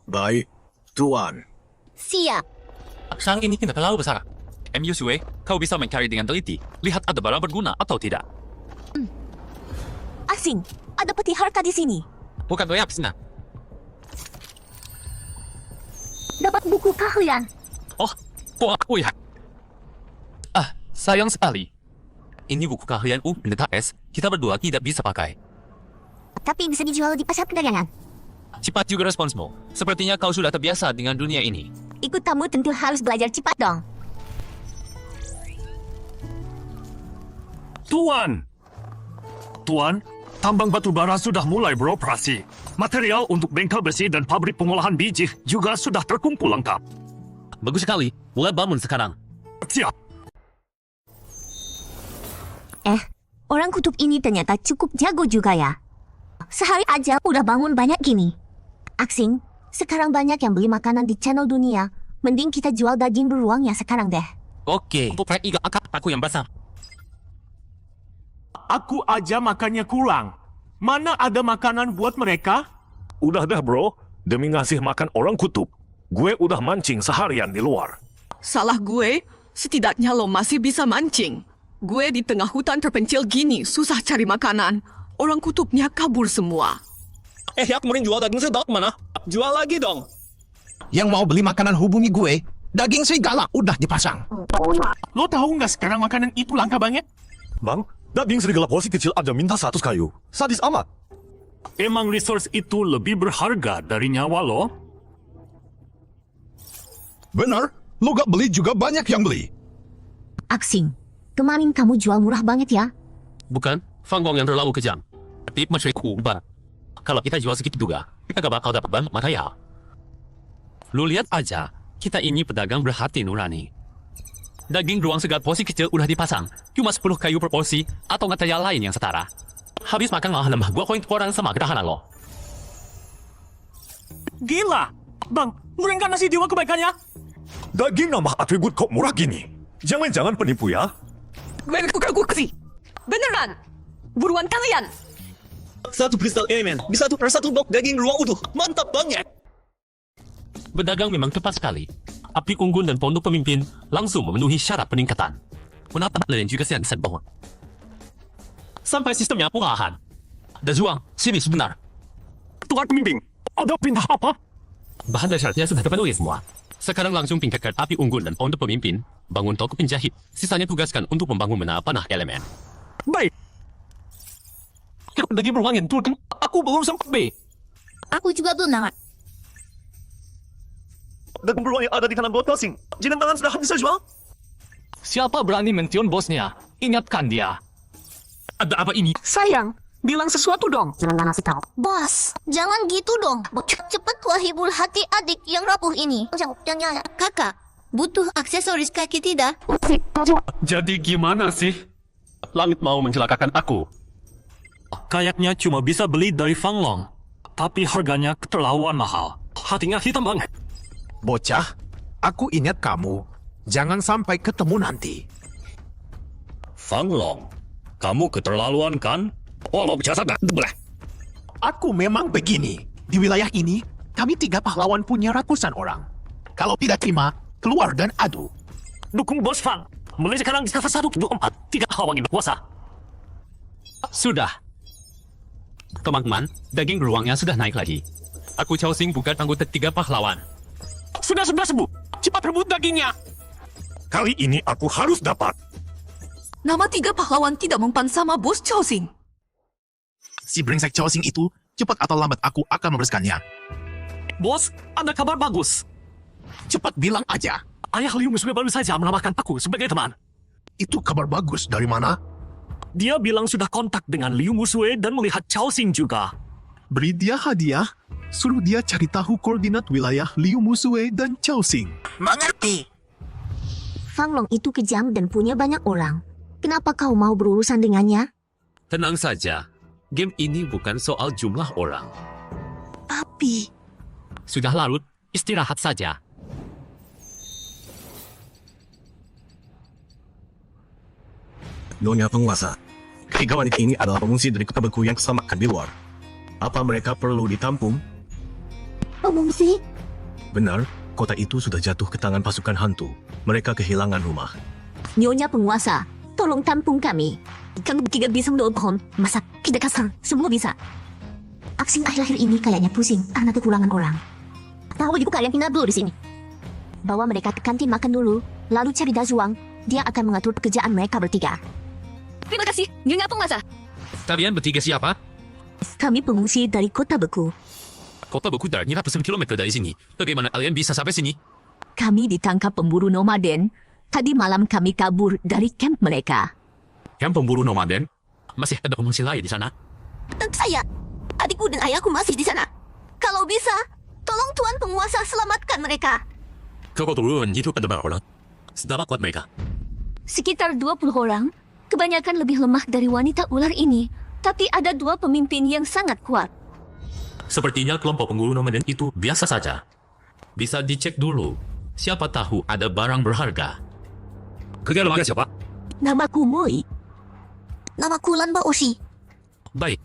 Baik, Tuan. Siap. Sekarang ini tidak terlalu besar. Yusue, kau bisa mencari dengan teliti. Lihat ada barang berguna atau tidak. Asing, ada peti harta di sini. Bukan doyak sana. Dapat buku keahlian. Oh, kok aku ya? Sayang sekali. Ini buku keahlian pendeta S. Kita berdua tidak bisa pakai. Tapi bisa dijual di pasar perdagangan. Cepat juga responsmu. Sepertinya kau sudah terbiasa dengan dunia ini. Ikut tamu tentu harus belajar cepat dong. Tuan, tambang batu bara sudah mulai beroperasi. Material untuk bengkel besi dan pabrik pengolahan biji juga sudah terkumpul lengkap. Bagus sekali. Mulai bangun sekarang. Siap. Orang kutub ini ternyata cukup jago juga ya. Sehari aja udah bangun banyak gini. Aksing, sekarang banyak yang beli makanan di channel dunia. Mending kita jual daging beruangnya sekarang deh. Oke. Untuk iga akak aku yang basah. Aku aja makannya kurang. Mana ada makanan buat mereka? Udah dah bro, demi ngasih makan orang kutub. Gue udah mancing seharian di luar. Salah gue, setidaknya lo masih bisa mancing. Gue di tengah hutan terpencil gini, susah cari makanan. Orang kutubnya kabur semua. Aku mau jual daging sedap mana? Jual lagi dong. Yang mau beli makanan hubungi gue. Daging serigala udah dipasang. Lo tahu nggak sekarang makanan itu langka banget? Bang, daging serigala porsi kecil aja minta 100 kayu. Sadis amat. Emang resource itu lebih berharga dari nyawa lo? Benar, lo gak beli juga banyak yang beli. Aksing, kemarin kamu jual murah banget ya. Bukan, Fanggong yang terlalu kejam. Tapi mencuriku ubah. Kalau kita jual sedikit juga, kita gak bakal dapat banyak material. Lu lihat aja, kita ini pedagang berhati nurani. Daging beruang segar porsi kecil udah dipasang. Cuma 10 kayu per porsi atau material lain yang setara. Habis makan malah nambah gua koin orang sama ketahanan lo. Gila! Bang, mereka nasi jiwa kebaikannya? Daging nambah atribut kok murah gini? Jangan-jangan penipu ya? Gue kasih. Beneran. Buruan kalian. Satu kristal elemen bisa tukar satu blok daging beruang utuh. Mantap banget! Berdagang memang tepat sekali. Api unggun dan pondok pemimpin langsung memenuhi syarat peningkatan. Menatap dan juga siasat bangun. Sampai sistemnya perlahan. Dazuang, sini sebentar. Tuan pemimpin, ada pindah apa? Bahan dasarnya sudah terpenuhi semua. Sekarang langsung tingkatkan api unggun dan pondok pemimpin. Bangun toko penjahit. Sisanya tugaskan untuk membangun menara panah elemen. Baik. Daging beruang yang turun, aku belum sempat B. Aku juga belum namat. Daging beruang yang ada di kanan bot crossing. Jinan tangan sudah habis jual. Siapa berani mentiun bosnya? Ingatkan dia. Ada apa ini? Sayang, bilang sesuatu dong. Bos, jangan gitu dong. Cepat gua hibur hati adik yang rapuh ini. Jangan, kakak. Butuh aksesoris kaki tidak? Jadi gimana sih? Langit mau mencelakakan aku. Kayaknya cuma bisa beli dari Fanglong. Tapi harganya keterlaluan mahal. Hatinya hitam banget. Bocah, aku ingat kamu. Jangan sampai ketemu nanti. Fanglong, kamu keterlaluan kan? Oh, lo bicara gak? Boleh. Aku memang begini. Di wilayah ini, kami 3 pahlawan punya ratusan orang. Kalau tidak terima, keluar dan adu. Dukung Bos Fang. Mulai sekarang di server 1, 2, 4, 3 hawangi berkuasa. Sudah. Teman-teman, daging beruangnya sudah naik lagi. Aku Chao Xing bukan anggota 3 pahlawan. Sudah sembuh. Cepat rebut dagingnya. Kali ini aku harus dapat. Nama 3 pahlawan tidak mempan sama bos Chao Xing. Si brengsek Chao Xing itu, cepat atau lambat aku akan membereskannya. Bos, ada kabar bagus. Cepat bilang aja. Ayah Liu Musue baru saja menambahkan aku sebagai teman. Itu kabar bagus dari mana? Dia bilang sudah kontak dengan Liu Musue dan melihat Chao Xing juga. Beri dia hadiah. Suruh dia cari tahu koordinat wilayah Liu Musue dan Chao Xing. Mengerti. Fang Long itu kejam dan punya banyak orang. Kenapa kau mau berurusan dengannya? Tenang saja. Game ini bukan soal jumlah orang. Tapi... Sudah larut, istirahat saja. Nyonya penguasa, ketiga wanita ini adalah pengungsi dari kota beku yang diselamatkan di luar. Apa mereka perlu ditampung? Pengungsi? Benar, kota itu sudah jatuh ke tangan pasukan hantu. Mereka kehilangan rumah. Nyonya penguasa, tolong tampung kami. Kami tidak bisa mendoa pohon. Masak, tidak kasar, semua bisa. Aksi akhir-akhir ini kayaknya pusing karena kekurangan orang. Tahu juga kalian tinggal dulu di sini. Bawa mereka ke kantin makan dulu, lalu cari Dazuang. Dia akan mengatur pekerjaan mereka bertiga. Terima kasih, Nyonya Penguasa. Kalian bertiga siapa? Kami pengungsi dari kota beku. Kota beku jaraknya ratusan kilometer dari sini. Bagaimana kalian bisa sampai sini? Kami ditangkap pemburu nomaden. Tadi malam kami kabur dari kamp mereka. Yang pemburu nomaden? Masih ada pengungsi lain di sana? Tentu saya, adikku dan ayahku masih di sana. Kalau bisa, tolong Tuan Penguasa selamatkan mereka. Kau turun itu ada berapa orang? Seberapa kuat mereka? Sekitar 20 orang. Kebanyakan lebih lemah dari wanita ular ini. Tapi ada 2 pemimpin yang sangat kuat. Sepertinya kelompok pemburu nomaden itu biasa saja. Bisa dicek dulu. Siapa tahu ada barang berharga. Kalian lembaga siapa? Namaku Moi. Namaku Lanba Oshi. Baik.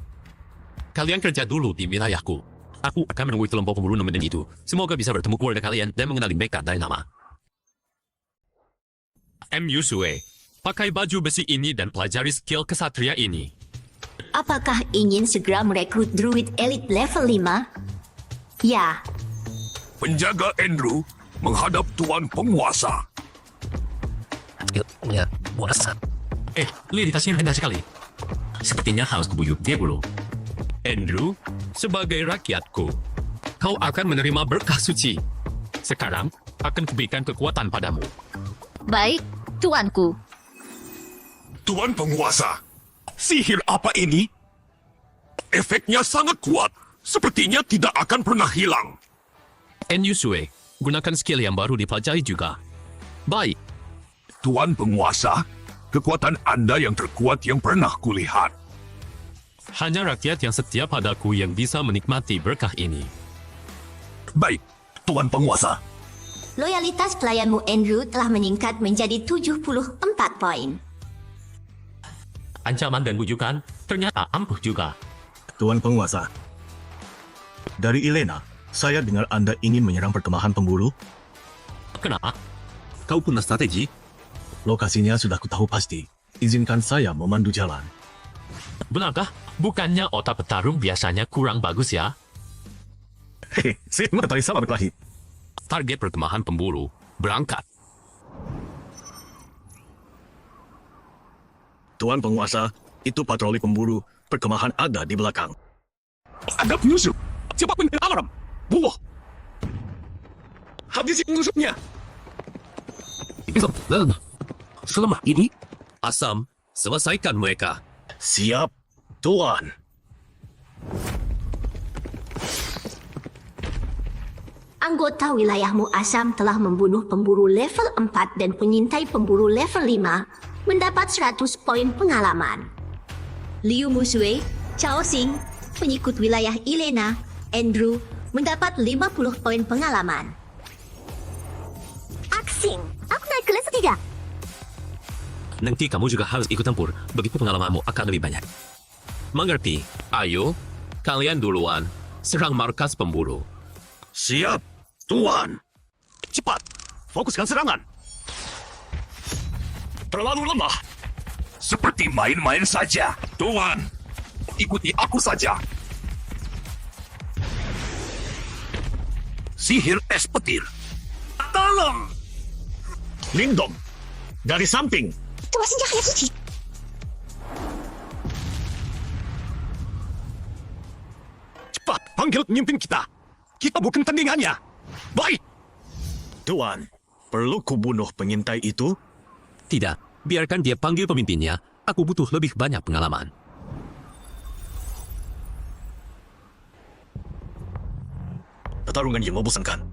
Kalian kerja dulu di wilayahku. Aku akan menemui kelompok pemburu nomaden itu. Semoga bisa bertemu keluarga kalian dan mengenali mereka dari nama. M. Yusue, pakai baju besi ini dan pelajari skill kesatria ini. Apakah ingin segera merekrut druid elit level 5? Ya. Penjaga Andrew menghadap Tuan Penguasa. Ya, puasa. Lihat tasnya rendah sekali. Sepertinya harus kubuyuk dia dulu. Andrew, sebagai rakyatku, kau akan menerima berkah suci. Sekarang, akan kuberikan kekuatan padamu. Baik, tuanku. Tuan Penguasa, sihir apa ini? Efeknya sangat kuat. Sepertinya tidak akan pernah hilang. N. Yusue, gunakan skill yang baru dipelajari juga. Baik. Tuan Penguasa, kekuatan Anda yang terkuat yang pernah kulihat. Hanya rakyat yang setia padaku yang bisa menikmati berkah ini. Baik, Tuan Penguasa. Loyalitas pelayanmu Andrew telah meningkat menjadi 74 poin. Ancaman dan bujukan ternyata ampuh juga. Tuan Penguasa, dari Elena, saya dengar Anda ingin menyerang perkemahan pemburu. Kenapa? Kau punya strategi? Lokasinya sudah kutahu pasti. Izinkan saya memandu jalan. Benarkah? Bukannya otak petarung biasanya kurang bagus ya? Hehe, saya mengetahui sama berkelahi. Target perkemahan pemburu berangkat. Tuan Penguasa, itu patroli pemburu. Perkemahan ada di belakang. Ada penyusup. Cepat mencari alarm. Buah. Habisi penyusupnya. Selama ini, Asam, selesaikan mereka. Siap, Tuan. Anggota wilayahmu Asam telah membunuh pemburu level 4 dan penyintai pemburu level 5 mendapat 100 poin pengalaman. Liu Musue, Chao Xing, pengikut wilayah Elena, Andrew, mendapat 50 poin pengalaman. Aksing, aku naik kelas 3. Nanti kamu juga harus ikut campur, begitu pengalamanmu akan lebih banyak. Mengerti? Ayo, kalian duluan, serang markas pemburu. Siap, Tuan. Cepat, fokuskan serangan. Terlalu lemah. Seperti main-main saja. Tuan, ikuti aku saja. Sihir es petir. Tolong. Lindong, dari samping. Tuan senjata suci. panggil pemimpin kita. Kita bukan tandingannya. Baik. Tuan, perlu kubunuh pengintai itu? Tidak, biarkan dia panggil pemimpinnya. Aku butuh lebih banyak pengalaman. Pertarungan yang membosankan.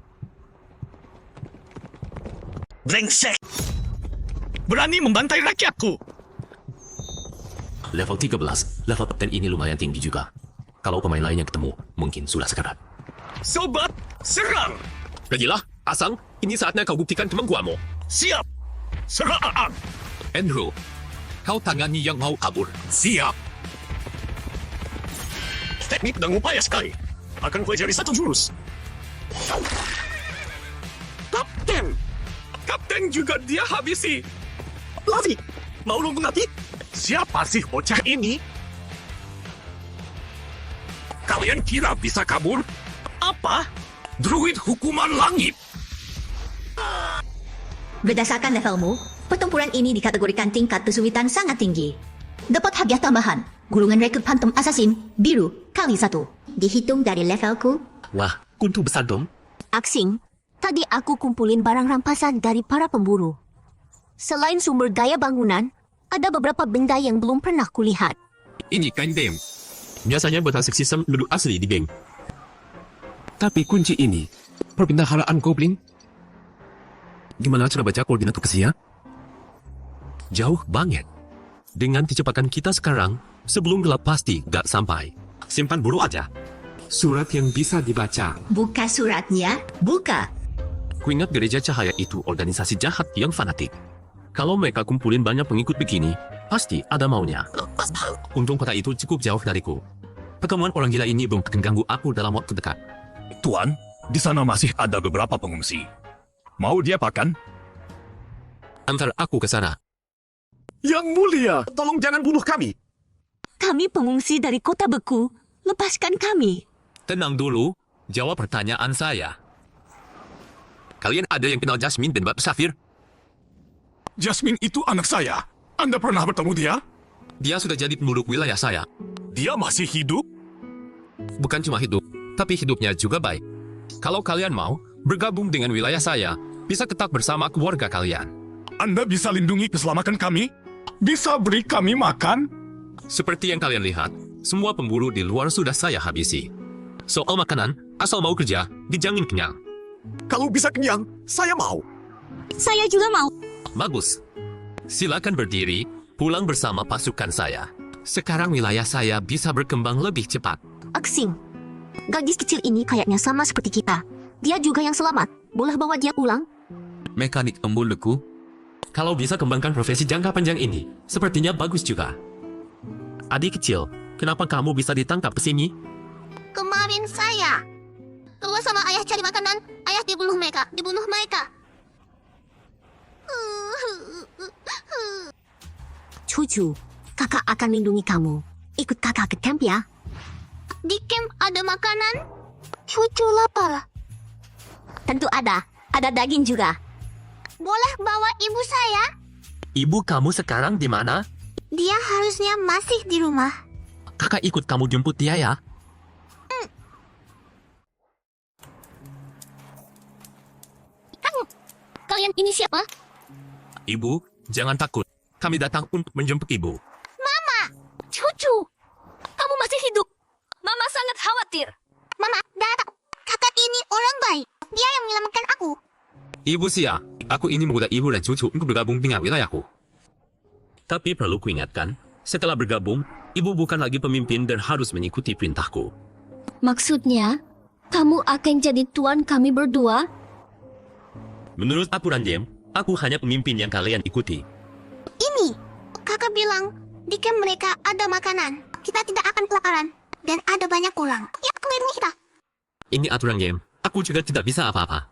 Brengsek! Berani membantai rakyatku! Level 13, level kapten ini lumayan tinggi juga. Kalau pemain lainnya ketemu, mungkin sudah sekarat. Sobat, serang! Pergilah, Asang. Ini saatnya kau buktikan kemampuanmu. Siap! Serang! Andrew, kau tangani yang mau kabur. Siap. Teknik dan upaya sekali. Akan pelajari satu jurus. Kapten! Kapten juga dia habisi. Lari! Mau lu mati? Siapa sih bocah ini? Kalian kira bisa kabur? Apa? Druid hukuman langit. Berdasarkan levelmu, pertempuran ini dikategorikan tingkat kesulitan sangat tinggi. Dapat hadiah tambahan, gulungan rekrut Phantom Assassin, biru, kali 1. Dihitung dari levelku. Wah, kuntu besar dong. Aksing, tadi aku kumpulin barang rampasan dari para pemburu. Selain sumber daya bangunan, ada beberapa benda yang belum pernah kulihat. Ini kain dem. Biasanya berhasil sistem duduk asli di geng. Tapi kunci ini, perbendaharaan goblin. Gimana cara baca koordinat Tukesia? Jauh banget. Dengan kecepatan kita sekarang, sebelum gelap pasti gak sampai. Simpan buru aja. Surat yang bisa dibaca. Buka suratnya, buka. Kuingat gereja cahaya itu organisasi jahat yang fanatik. Kalau mereka kumpulin banyak pengikut begini, pasti ada maunya. Untung kota itu cukup jauh dariku. Pertemuan orang gila ini belum akan ganggu aku dalam waktu dekat. Tuan, di sana masih ada beberapa pengungsi. Mau diapakan? Antar aku ke sana. Yang mulia, tolong jangan bunuh kami. Kami pengungsi dari kota beku. Lepaskan kami. Tenang dulu, jawab pertanyaan saya. Kalian ada yang kenal Jasmine dan Bab Safir? Jasmine itu anak saya. Anda pernah bertemu dia? Dia sudah jadi penduduk wilayah saya. Dia masih hidup? Bukan cuma hidup, tapi hidupnya juga baik. Kalau kalian mau bergabung dengan wilayah saya, bisa tetap bersama keluarga kalian. Anda bisa lindungi keselamatan kami? Bisa beri kami makan? Seperti yang kalian lihat, semua pemburu di luar sudah saya habisi. Soal makanan, asal mau kerja, dijamin kenyang. Kalau bisa kenyang, saya mau. Saya juga mau. Bagus. Silakan berdiri, pulang bersama pasukan saya. Sekarang wilayah saya bisa berkembang lebih cepat. Aksing, gadis kecil ini kayaknya sama seperti kita. Dia juga yang selamat. Boleh bawa dia pulang? Mekanik embun-leku. Kalau bisa kembangkan profesi jangka panjang ini, sepertinya bagus juga. Adik kecil, kenapa kamu bisa ditangkap ke sini? Kemarin saya keluar sama ayah cari makanan. Ayah dibunuh mereka. Cucu, kakak akan lindungi kamu. Ikut kakak ke camp ya. Di camp ada makanan? Cucu lapar. Tentu ada. Ada daging juga. Boleh bawa ibu saya? Ibu kamu sekarang di mana? Dia harusnya masih di rumah. Kakak ikut kamu jemput dia ya. Kalian ini siapa? Ibu, jangan takut. Kami datang untuk menjemput ibu. Cucu, kamu masih hidup. Mama sangat khawatir. Mama, datang. Kakak ini orang baik. Dia yang menyelamatkan aku. Ibu siap. Aku ini menggoda ibu dan cucu untuk bergabung dengan wilayahku. Tapi perlu kuingatkan, setelah bergabung, ibu bukan lagi pemimpin dan harus mengikuti perintahku. Maksudnya, kamu akan jadi tuan kami berdua? Menurut aturan game, aku hanya pemimpin yang kalian ikuti. Ini, kakak bilang, di camp mereka ada makanan. Kita tidak akan kelaparan. Dan ada banyak orang. Ya, melindungi kita. Ini aturan game. Aku juga tidak bisa apa-apa.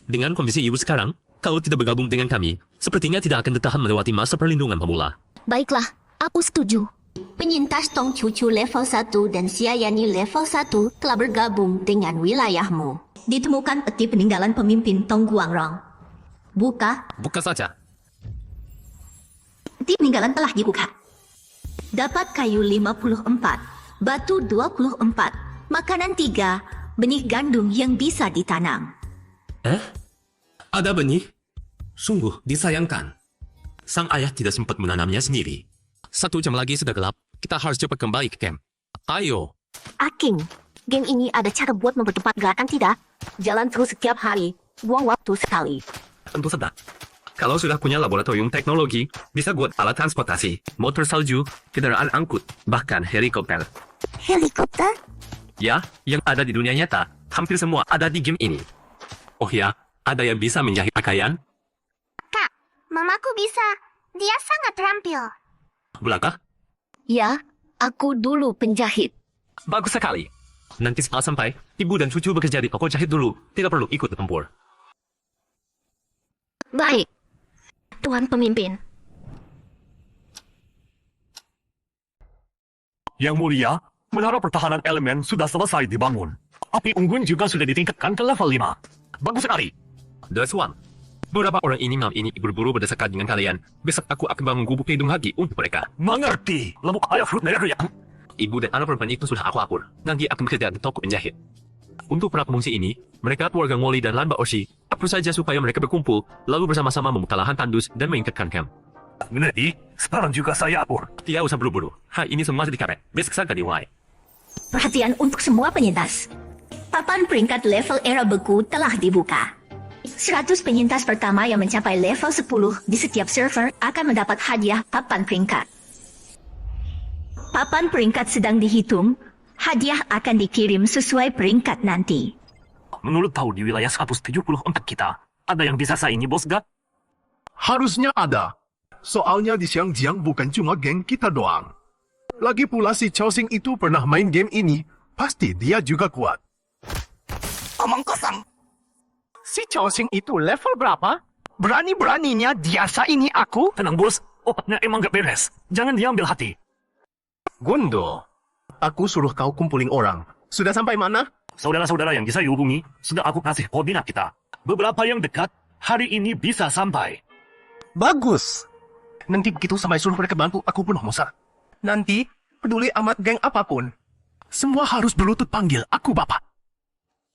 Dengan kondisi ibu sekarang, kalau tidak bergabung dengan kami, sepertinya tidak akan bertahan melewati masa perlindungan pemula. Baiklah, aku setuju. Penyintas Tong Cucu level 1 dan Siayani level 1 telah bergabung dengan wilayahmu. Ditemukan peti peninggalan pemimpin Tong Guangrong. Buka. Buka saja. Peti peninggalan telah dibuka. Dapat kayu 54, batu 24, Makanan 3, benih gandum yang bisa ditanam. Ada benih? Sungguh disayangkan. Sang ayah tidak sempat menanamnya sendiri. 1 jam lagi sudah gelap. Kita harus cepat kembali ke camp. Ayo. Aking, game ini ada cara buat mempercepat gerakan tidak? Jalan terus setiap hari, buang waktu sekali. Tentu saja. Kalau sudah punya laboratorium teknologi, bisa buat alat transportasi, motor salju, kendaraan angkut, bahkan helikopter. Helikopter? Ya, yang ada di dunia nyata, hampir semua ada di game ini. Oh ya, ada yang bisa menjahit pakaian? Kak, mamaku bisa. Dia sangat terampil. Belakang? Ya, aku dulu penjahit. Bagus sekali. Nanti setelah sampai, ibu dan cucu bekerja di toko jahit dulu. Tidak perlu ikut tempur. Baik, Tuan Pemimpin. Yang mulia, menara pertahanan elemen sudah selesai dibangun. Api unggun juga sudah ditingkatkan ke level 5. Bagus sekali. That's one. Beberapa orang ini malam ini berburu berdasarkan dengan kalian. Besok aku akan bangun gubuk pelindung lagi untuk mereka. Mengerti. Lemuk ayah fruit merah ya. Ibu dan anak perempuan itu sudah aku akur. Nanti akan bekerja di toko penjahit. Untuk para pengungsi ini, mereka keluarga Ngoli dan Lanba Orsi. Akur saja supaya mereka berkumpul, lalu bersama-sama membuka lahan tandus dan meningkatkan camp. Mengerti. Sekarang juga saya akur. Tidak usah buru-buru. Ini semua jadi karet. Besok saja dimulai. Perhatian untuk semua penyintas. Papan peringkat level era beku telah dibuka. 100 penyintas pertama yang mencapai level 10 di setiap server akan mendapat hadiah papan peringkat. Papan peringkat sedang dihitung, hadiah akan dikirim sesuai peringkat nanti. Menurut tahu di wilayah 174 kita, ada yang bisa saingi bos gak? Harusnya ada. Soalnya di Xiangjiang bukan cuma geng kita doang. Lagi pula si Chao Xing itu pernah main game ini, pasti dia juga kuat. Omong kosong. Si Chao Xing itu level berapa? Berani-beraninya dia saingi aku? Tenang bos, otaknya emang gak beres. Jangan diambil hati. Gondo, aku suruh kau kumpulin orang. Sudah sampai mana? Saudara-saudara yang bisa dihubungi, sudah aku kasih koordinat kita. Beberapa yang dekat, hari ini bisa sampai. Bagus. Nanti begitu sampai suruh mereka bantu, aku penuh musa. Nanti, peduli amat geng apapun. Semua harus berlutut panggil aku bapak.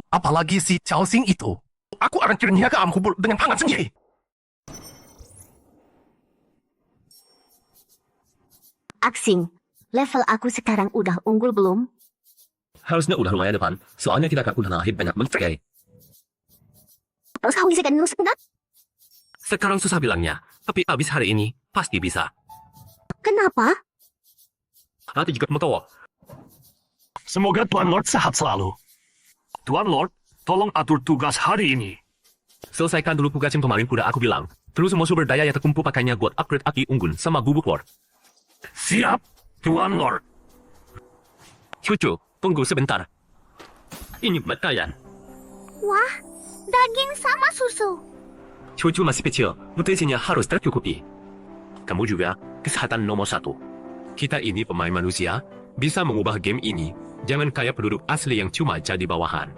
Apalagi si Chao Xing itu. Aku akan kirimnya ke Amhubul dengan tangan sendiri. Aksing, level aku sekarang udah unggul belum? Harusnya udah lumayan depan, soalnya kita akan udah lahir banyak menteri. Terus kau bisa kan sebentar? Sekarang susah bilangnya, tapi abis hari ini, pasti bisa. Kenapa? Nanti juga mau tahu. Semoga Tuan Lord sehat selalu. Tuan Lord, tolong atur tugas hari ini. Selesaikan dulu tugas yang kemarin udah aku bilang. Terus semua sumber daya yang terkumpul pakainya buat upgrade Aki Unggun sama Gubuk Lord. Siap, Tuan Lord. Cucu, tunggu sebentar. Ini buat kalian. Wah, daging sama susu. Cucu masih kecil, nutrisinya harus tercukupi. Kamu juga, kesehatan nomor 1. Kita ini pemain manusia, bisa mengubah game ini. Jangan kayak penduduk asli yang cuma jadi bawahan.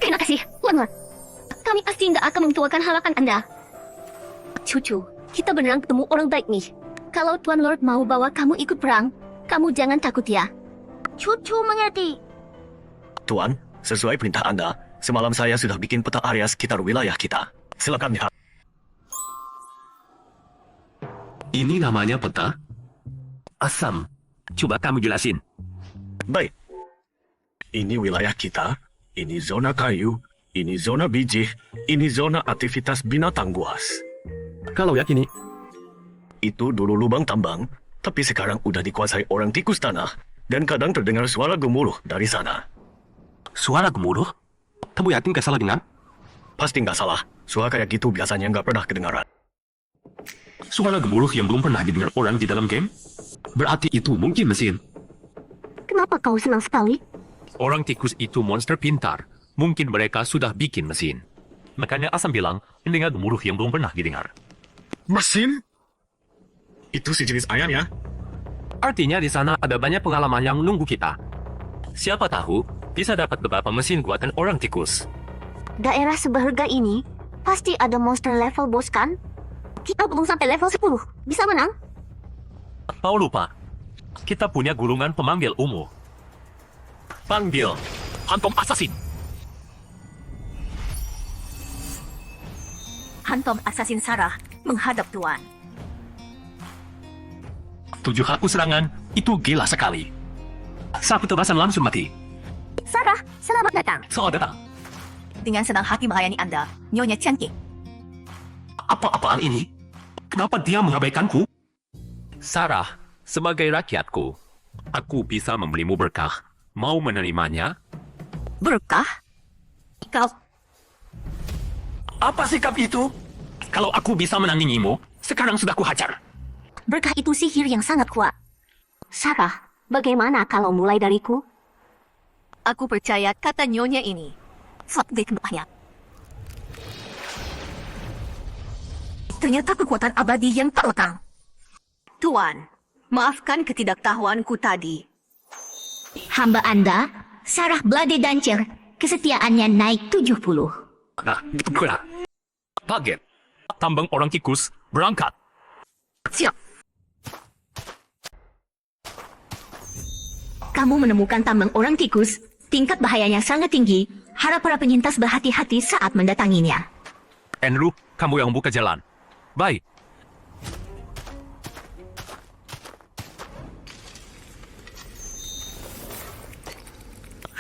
Terima kasih, Tuan Lord. Kami pasti tidak akan mengeluarkan harapan Anda. Cucu, kita beneran ketemu orang baik nih. Kalau Tuan Lord mau bawa kamu ikut perang, kamu jangan takut ya. Cucu mengerti. Tuan, sesuai perintah Anda, semalam saya sudah bikin peta area sekitar wilayah kita. Silakan lihat. Ini namanya peta? Asam. Coba kamu jelasin. Baik. Ini wilayah kita, ini zona kayu, ini zona biji, ini zona aktivitas binatang buas. Kalau ya kini, Itu dulu lubang tambang, tapi sekarang udah dikuasai orang tikus tanah, dan kadang terdengar suara gemuruh dari sana. suara gemuruh? Kamu yakin gak salah dengar? Pasti nggak salah, suara kayak gitu biasanya nggak pernah kedengaran. Suara gemuruh yang belum pernah didengar orang di dalam game? Berarti itu mungkin mesin. Kenapa kau senang sekali? Orang tikus itu monster pintar. Mungkin mereka sudah bikin mesin. Makanya Asam bilang, mendengar gemuruh yang belum pernah didengar. Mesin? Itu si jenis ayam ya? Artinya di sana ada banyak pengalaman yang nunggu kita. Siapa tahu, bisa dapat beberapa mesin buatan orang tikus. Daerah seberharga ini pasti ada monster level bos kan? Kita belum sampai level 10. Bisa menang? Kau lupa, kita punya gulungan pemanggil ungu. Panggil Phantom Assassin. Hantom Assassin Sarah menghadap Tuan. 7 haku serangan itu gila sekali. Satu tebasan langsung mati. Sarah, selamat datang. Soal datang. Dengan senang hati melayani Anda, Nyonya cantik. Apa-apaan ini? Kenapa dia mengabaikanku? Sarah, sebagai rakyatku, aku bisa memberimu berkah. Mau menerimanya? Berkah? Kau Apa sikap itu? Kalau aku bisa menandingimu, sekarang sudah kuhajar. Berkah itu sihir yang sangat kuat. Sarah, bagaimana kalau mulai dariku? Aku percaya kata Nyonya ini. Fakta banyak. Ternyata kekuatan abadi yang tak lekang. Tuan, maafkan ketidaktahuanku tadi. Hamba Anda, Sarah Bloody Dancer, kesetiaannya naik 70. Nah, itu kena. Target. Tambang orang tikus berangkat. Siap. Kamu menemukan tambang orang tikus, tingkat bahayanya sangat tinggi. Harap para penyintas berhati-hati saat mendatanginya. Andrew, kamu yang buka jalan. Baik.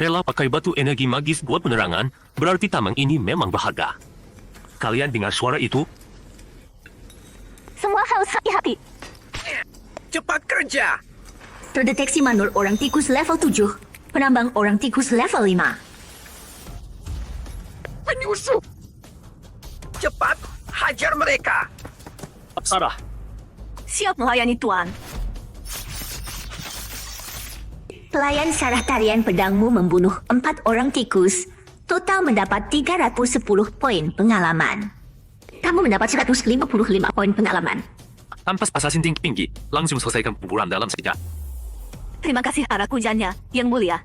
Rela pakai batu energi magis buat penerangan, berarti tambang ini memang berharga. Kalian dengar suara itu? Semua harus hati-hati. Cepat kerja! Terdeteksi manur orang tikus level 7, penambang orang tikus level 5. Penyusup! Cepat, hajar mereka! Sarah, Siap melayani Tuan. Pelayan Sarah tarian pedangmu membunuh 4 orang tikus, total mendapat 310 poin pengalaman. Kamu mendapat 155 poin pengalaman. tanpa assassin tinggi, langsung selesaikan pemburuan dalam sekejap. Terima kasih para kujannya, Yang Mulia.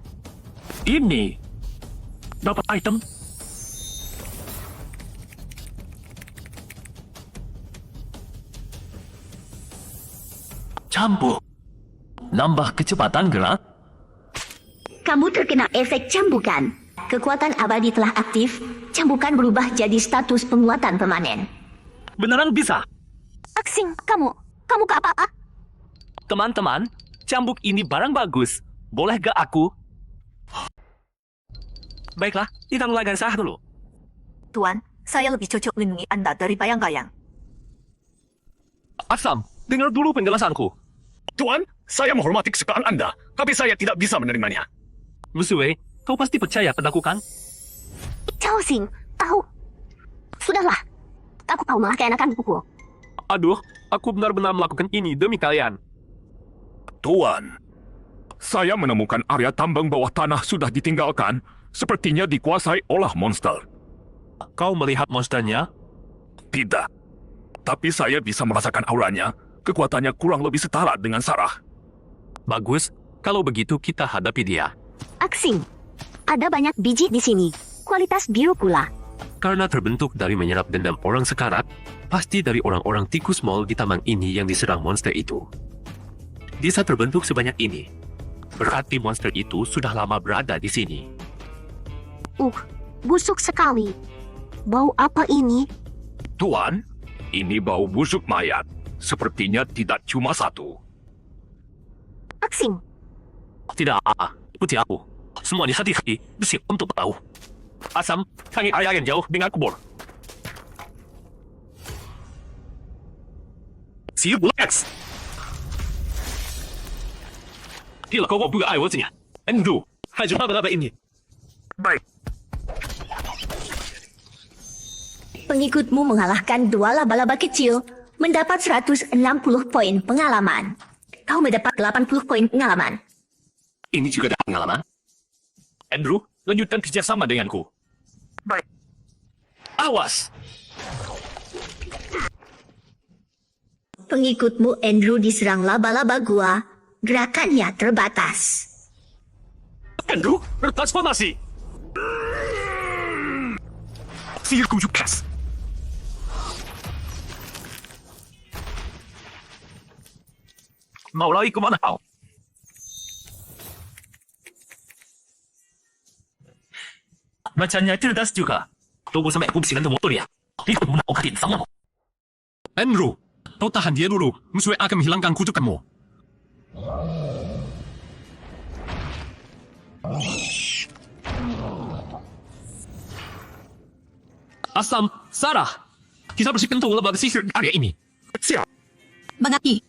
Ini dapat item. Campur. Nambah kecepatan gerak. Kamu terkena efek cambukan. Kekuatan abadi telah aktif, cambukan berubah jadi status penguatan permanen. Beneran bisa. Aksing, kamu ke apa-apa? Teman-teman, cambuk ini barang bagus. Boleh gak aku? Baiklah, kita mulai dari Sarah dulu. Tuan, saya lebih cocok melindungi Anda dari bayang-bayang. Asam, dengar dulu penjelasanku. Tuan, saya menghormati kesukaan Anda, tapi saya tidak bisa menerimanya. Musue, kau pasti percaya padaku kan? Cao Xing, tahu. Sudahlah, aku tahu malah keenakan pukul. Aduh, aku benar-benar melakukan ini demi kalian. Tuan, saya menemukan area tambang bawah tanah sudah ditinggalkan, sepertinya dikuasai oleh monster. Kau melihat monsternya? Tidak. Tapi saya bisa merasakan auranya. Kekuatannya kurang lebih setara dengan Sarah. Bagus, kalau begitu kita hadapi dia. Aksing, ada banyak biji di sini. Kualitas biru pula. Karena terbentuk dari menyerap dendam orang sekarat, pasti dari orang-orang tikus mall di taman ini yang diserang monster itu. Bisa terbentuk sebanyak ini. Berarti monster itu sudah lama berada di sini. Busuk sekali. Bau apa ini? Tuan, ini bau busuk mayat. Sepertinya tidak cuma satu. Aksing, Tidak, ikuti aku. Semua di hati-hati, bersiap untuk tahu. Asam, tangi ayah yang jauh dengan kubur. See you X. Gila, kau buka air wajahnya. Andrew, hai apa ini? Baik, pengikutmu mengalahkan 2 laba-laba kecil, mendapat 160 poin pengalaman. Kau mendapat 80 poin pengalaman. Ini juga ada pengalaman. Andrew, lanjutkan kerjasama denganku. baik. Awas! Pengikutmu Andrew diserang laba-laba gua, gerakannya terbatas. Andrew, bertransformasi! Sihir kujuk khas. Mau lari kemana kau? Macamnya cerdas juga. Tunggu sampai aku bersihkan motor ya. Ikut muna okatin sama. Andrew, kau tahan dia dulu. Musuh akan menghilangkan kutukanmu. Asam, Sarah. Kita bersihkan tuh lembaga sihir area ini. Siap. Mengerti?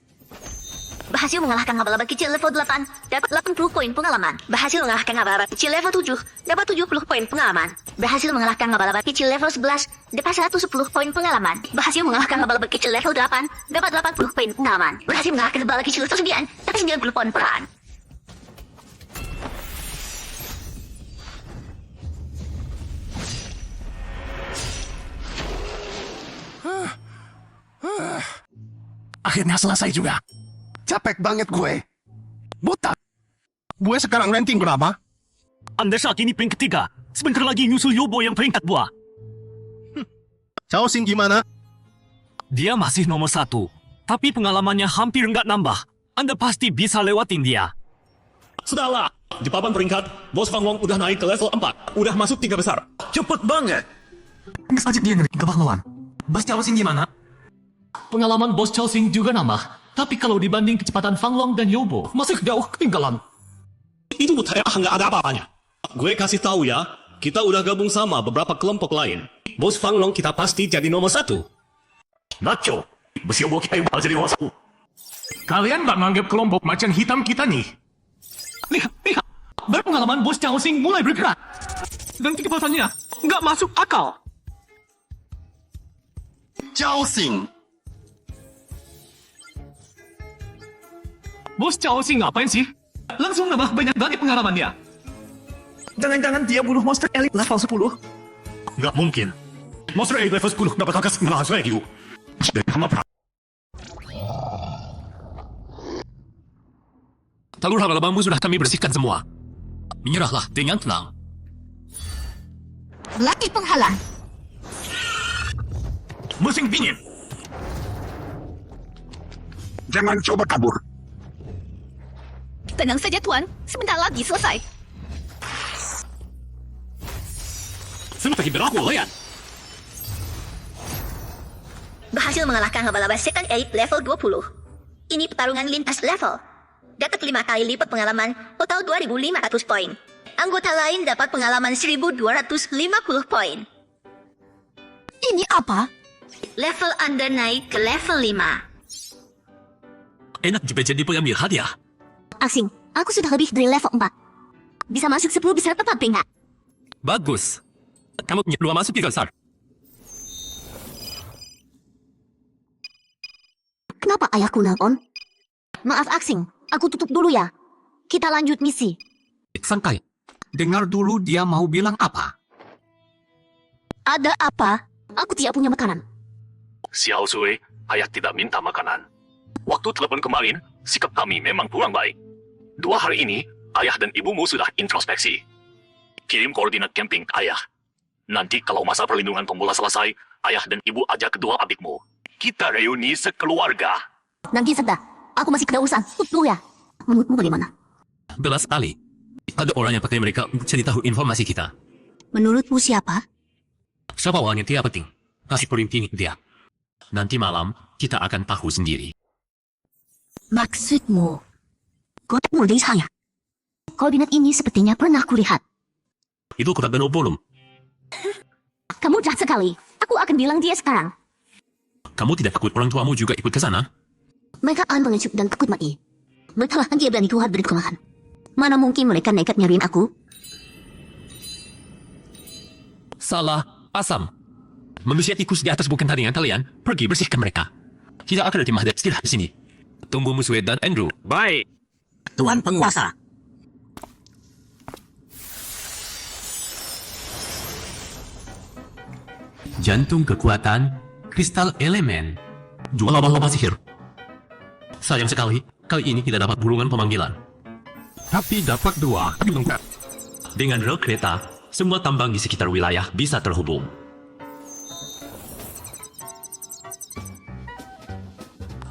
Berhasil mengalahkan laba-laba kecil level 8, dapat 80 poin pengalaman. Berhasil mengalahkan laba-laba kecil level 7, dapat 70 poin pengalaman. Berhasil mengalahkan laba-laba kecil level 11, dapat 110 poin pengalaman. Berhasil mengalahkan laba-laba kecil level 8, dapat 80 poin pengalaman. Berhasil mengalahkan laba-laba kecil level 9, dapat 90 poin peran. Akhirnya selesai juga. Capek banget gue. Botak. Gue sekarang ranking berapa? Anda saat ini peringkat 3. Sebentar lagi nyusul Yobo yang peringkat 2. Cao Xing gimana? Dia masih nomor 1. Tapi pengalamannya hampir nggak nambah. Anda pasti bisa lewatin dia. Sudahlah. Di papan peringkat, Bos Fang Wong udah naik ke level 4. Udah masuk 3 besar. Cepet banget. Nggak saja dia ngeri ke pahlawan. Bos Cao Xing gimana? Pengalaman Bos Cao Xing juga nambah. Tapi kalau dibanding kecepatan Fang Long dan Yobo, masih jauh ketinggalan. Itu buat saya nggak ada apa-apanya. Gue kasih tahu ya, kita udah gabung sama beberapa kelompok lain. Bos Fang Long kita pasti jadi nomor 1. Nacho, bos Yobo kita yang bakal jadi nomor 1. Kalian nggak nganggap kelompok macan hitam kita nih? Lihat. Berpengalaman Bos Cao Xing mulai bergerak. Dan kecepatannya nggak masuk akal. Cao Xing. Bos Cao Xing ngapain sih? Langsung nambah banyak banget pengalamannya. Jangan-jangan dia bunuh monster elit level 10? Nggak mungkin. Monster A level 10 dapat angka 9 lagi. Telur laba-labamu sudah kami bersihkan semua. Menyerahlah dengan tenang. Latih penghalang. Mesin dingin. Jangan coba kabur. Tenang saja Tuan, sebentar lagi selesai. Seperti berlaku, lihat. Berhasil mengalahkan laba-laba second 8 level 20. Ini pertarungan lintas level. Dapat 5 kali lipat pengalaman, total 2.500 poin. Anggota lain dapat pengalaman 1.250 poin. Ini apa? Level Anda naik ke level 5. Enak juga jadi pengambil hadiah. Asing, aku sudah lebih dari level 4. Bisa masuk 10 besar tempat peringkat. Bagus. Kamu punya 2 masuk 3 besar. Kenapa ayahku nelpon? Maaf Aksing, aku tutup dulu ya. Kita lanjut misi. Sangkai, dengar dulu dia mau bilang apa. Ada apa? Aku tidak punya makanan. Xiao Sui, ayah tidak minta makanan. Waktu telepon kemarin, sikap kami memang kurang baik. 2 hari ini, ayah dan ibumu sudah introspeksi. Kirim koordinat camping ke ayah. Nanti kalau masa perlindungan pemula selesai, ayah dan ibu ajak kedua adikmu. Kita reuni sekeluarga. Nanti sedang, aku masih ada urusan. Tutup dulu ya. Menurutmu bagaimana? Belas sekali. Ada orang yang pakai mereka untuk cari tahu informasi kita. Menurutmu siapa? Siapa orang yang tidak penting? Kasih perinting dia. Nanti malam, kita akan tahu sendiri. Maksudmu? Kau dari saya. Koordinat ini sepertinya pernah kulihat. Itu kota Benobulum. Kamu jahat sekali. Aku akan bilang dia sekarang. Kamu tidak takut orang tuamu juga ikut ke sana? Mereka akan pengecut dan takut mati. Mereka dia berani keluar dari kelemahan. Mana mungkin mereka nekat nyariin aku? Salah, Asam. Manusia tikus di atas bukan tandingan kalian. Pergi bersihkan mereka. Tidak akan ada timah dari di sini. Tunggu Muswe dan Andrew. Baik. Tuan penguasa. Jantung kekuatan, kristal elemen, jual laba-laba sihir. Sayang sekali, kali ini tidak dapat bulungan pemanggilan. Tapi dapat 2. Dengan rel kereta, semua tambang di sekitar wilayah bisa terhubung.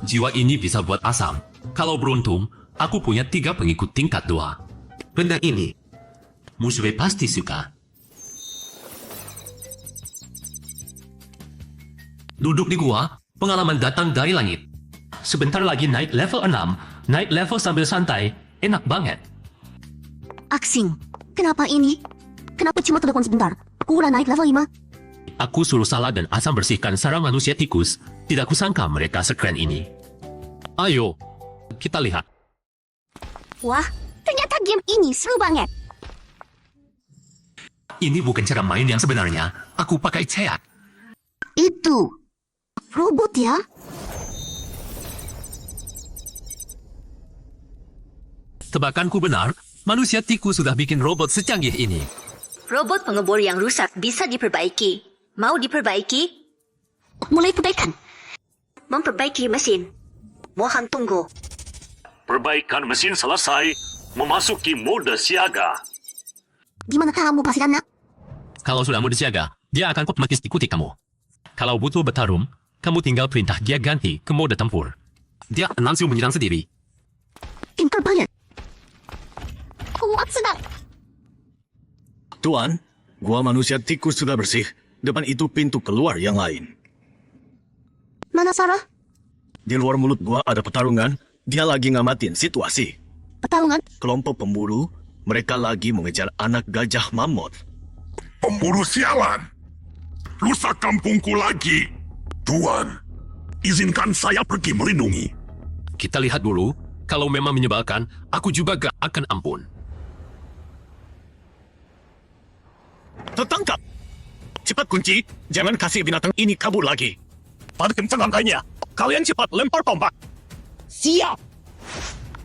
Jiwa ini bisa buat asam. Kalau beruntung, aku punya 3 pengikut tingkat 2. Benda ini, Muswe pasti suka. Duduk di gua, pengalaman datang dari langit. Sebentar lagi naik level 6, naik level sambil santai, enak banget. Aksing, kenapa ini? Kenapa cuma telepon sebentar? Aku udah naik level 5. Aku suruh Salah dan Asam bersihkan sarang manusia tikus. Tidak kusangka mereka sekeren ini. Ayo, kita lihat. Wah, ternyata game ini seru banget. Ini bukan cara main yang sebenarnya. Aku pakai ceak. Itu robot ya? Tebakanku benar, manusia tikus sudah bikin robot secanggih ini. Robot pengebor yang rusak bisa diperbaiki. Mau diperbaiki? Mulai perbaikan. Memperbaiki mesin. Mohon tunggu. Perbaikan mesin selesai. Memasuki mode siaga. Gimana kamu pastikan nak? Kalau sudah mode siaga, dia akan otomatis ikuti kamu. Kalau butuh bertarung, kamu tinggal perintah dia ganti ke mode tempur. Dia akan langsung menyerang sendiri. Pintar banget. Kuat sedang. Tuan, gua manusia tikus sudah bersih. Depan itu pintu keluar yang lain. Mana Sarah? Di luar mulut gua ada pertarungan. Dia lagi ngamatin situasi. Pertarungan? Kelompok pemburu, mereka lagi mengejar anak gajah mamut. Pemburu sialan. Rusak kampungku lagi. Tuan, izinkan saya pergi melindungi. Kita lihat dulu, kalau memang menyebalkan, aku juga gak akan ampun. Tertangkap! Cepat kunci, jangan kasih binatang ini kabur lagi. Pada kencang angkanya, kalian cepat lempar tombak. Siap!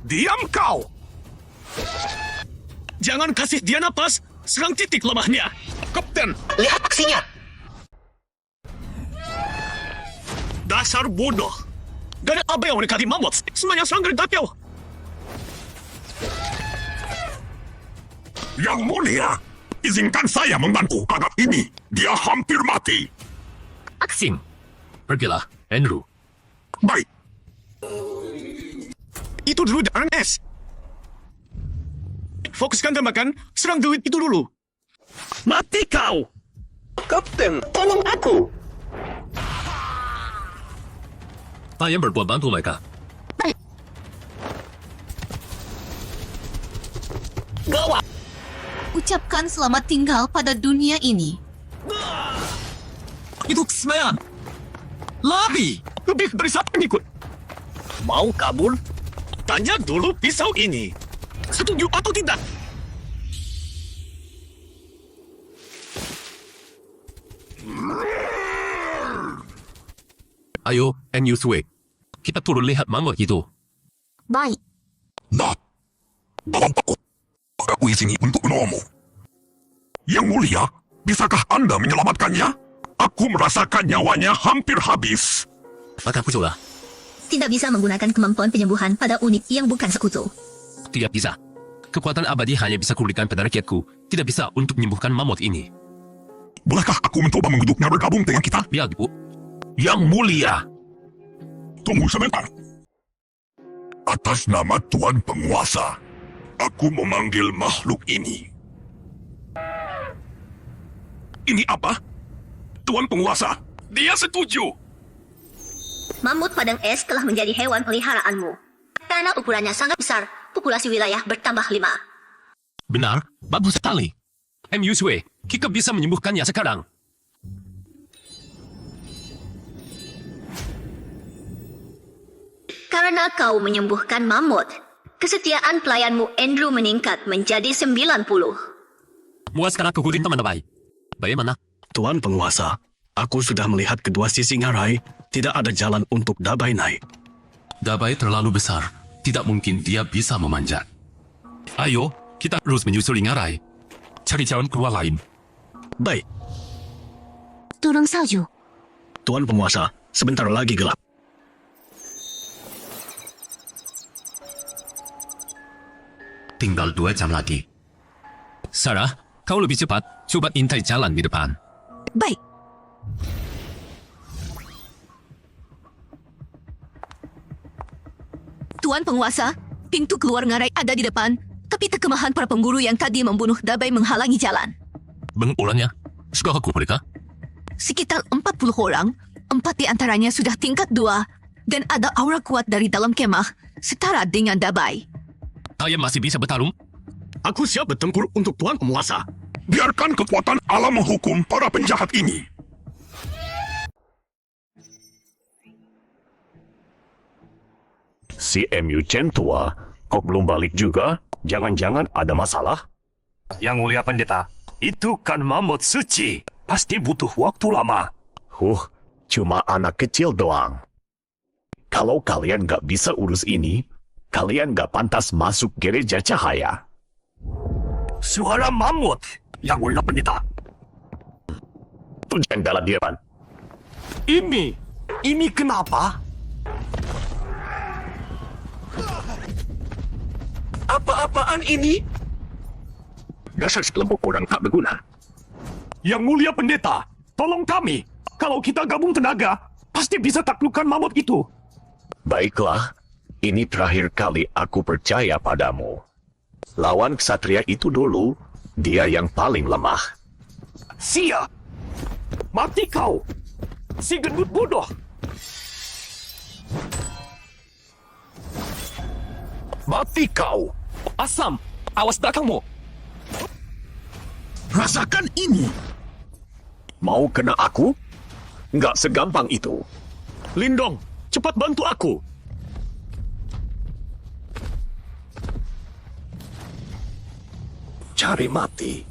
Diam kau! Jangan kasih dia napas, serang titik lemahnya. Kapten, Lihat aksinya! dasar bodoh. Gak ada apa yang mendekati mamut, semuanya serang dari jauh. Yang mulia, izinkan saya membantu gagap ini. Dia hampir mati. Aksim, pergilah, Andrew. Baik, Itu dulu jangan es. Fokuskan tembakan, serang duit itu dulu. mati kau. Kapten, tolong aku. Saya berbuat bantu mereka. Ucapkan selamat tinggal pada dunia ini. Itu semean. Labi. Lebih dari satu pengikut. Mau kabur? Tanya dulu pisau ini. Setuju atau tidak? Ayo, NU-Sway. Kita turun lihat mamut itu. Baik. Nah, dalam takut. Aku izini untuk menolongmu. Yang mulia, bisakah Anda menyelamatkannya? Aku merasakan nyawanya hampir habis. Maka aku coba. Tidak bisa menggunakan kemampuan penyembuhan pada unit yang bukan sekutu. Tidak bisa. Kekuatan abadi hanya bisa kuberikan pada rakyatku. Tidak bisa untuk menyembuhkan mamut ini. Bolehkah aku mencoba menggeduknya bergabung dengan kita? Biar, Bu. Yang mulia. Tunggu sebentar. Atas nama Tuan Penguasa, aku memanggil makhluk ini. Ini apa? Tuan Penguasa, dia setuju. Mamut padang es telah menjadi hewan peliharaanmu. Karena ukurannya sangat besar, populasi wilayah bertambah 5. Benar, bagus sekali. MU-Sway, kita bisa menyembuhkannya sekarang. Karena kau menyembuhkan mamut, kesetiaan pelayanmu Andrew meningkat menjadi 90. Muaskan aku kulit teman baik. Bagaimana? Tuan Penguasa, aku sudah melihat kedua sisi ngarai. Tidak ada jalan untuk Dabai naik. Dabai terlalu besar. Tidak mungkin dia bisa memanjat. Ayo, kita terus menyusuri ngarai. Cari jalan keluar lain. Baik, Turun salju. Tuan Penguasa, sebentar lagi gelap. Tinggal 2 jam lagi. Sarah, kau lebih cepat. Coba intai jalan di depan. Baik. Tuan Penguasa, pintu keluar ngarai ada di depan, tapi kekemahan para pemburu yang tadi membunuh Dabai menghalangi jalan. Bengulannya, suka aku mereka? Sekitar 40 orang, 40 4 di antaranya sudah tingkat 2 dan ada aura kuat dari dalam kemah setara dengan Dabai. Kalian masih bisa bertarung? Aku siap bertempur untuk Tuan Penguasa. Biarkan kekuatan alam menghukum para penjahat ini. Si MU Chen tua, kok belum balik juga? Jangan-jangan ada masalah? Yang mulia pendeta, itu kan mamut suci. Pasti butuh waktu lama. Cuma anak kecil doang. Kalau kalian gak bisa urus ini, kalian gak pantas masuk gereja cahaya. Suara mamut. Yang mulia pendeta. Itu jangan bela dia, Pan. Ini kenapa? Apa-apaan ini? Dasar sekelompok orang tak berguna. Yang mulia pendeta, tolong kami. Kalau kita gabung tenaga, pasti bisa taklukkan mamut itu. Baiklah, ini terakhir kali aku percaya padamu. Lawan ksatria itu dulu, dia yang paling lemah. Sia! Mati kau! Si gendut bodoh! Mati kau! Asam! Awas belakangmu! Rasakan ini. Mau kena aku? Nggak segampang itu. Lindong, cepat bantu aku. Cari mati.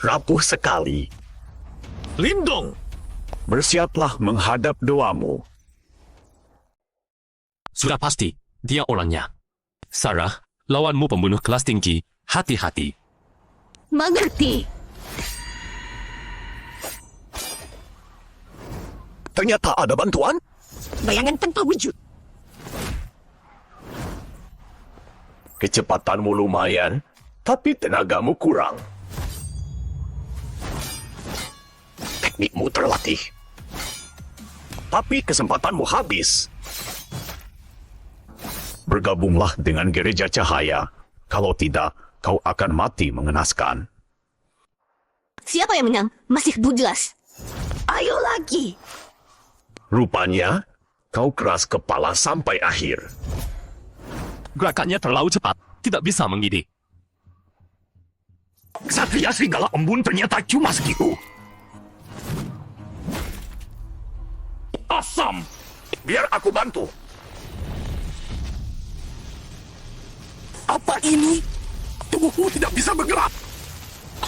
Rapuh sekali. Lindong, bersiaplah menghadap doamu. Sudah pasti, dia orangnya. Sarah, lawanmu pembunuh kelas tinggi. Hati-hati. Mengerti. Ternyata ada bantuan? Bayangan tanpa wujud. Kecepatanmu lumayan, tapi tenagamu kurang. Teknikmu terlatih. Tapi kesempatanmu habis. Bergabunglah dengan gereja cahaya. Kalau tidak, kau akan mati mengenaskan. Siapa yang menang? Masih bujelas. Ayo lagi. Rupanya, kau keras kepala sampai akhir. Gerakannya terlalu cepat, tidak bisa mengidik. Ksatria Serigala Embun ternyata cuma segitu. Asam! Biar aku bantu. Apa ini? Tubuhmu tidak bisa bergerak.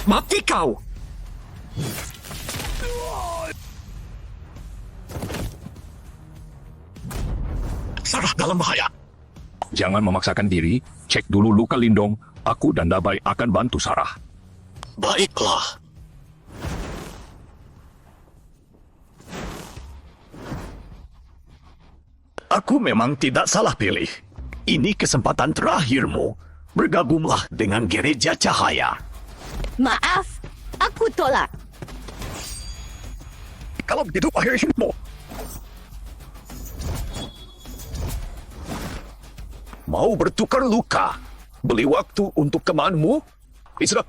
Mati kau! Sarah dalam bahaya. Jangan memaksakan diri, cek dulu luka Lindong. Aku dan Dabai akan bantu Sarah. Baiklah. Aku memang tidak salah pilih. Ini kesempatan terakhirmu. Bergabunglah dengan gereja cahaya. Maaf, aku tolak. Kalau begitu, akhiri hidupmu. Mau bertukar luka? Beli waktu untuk kemanmu? Isra,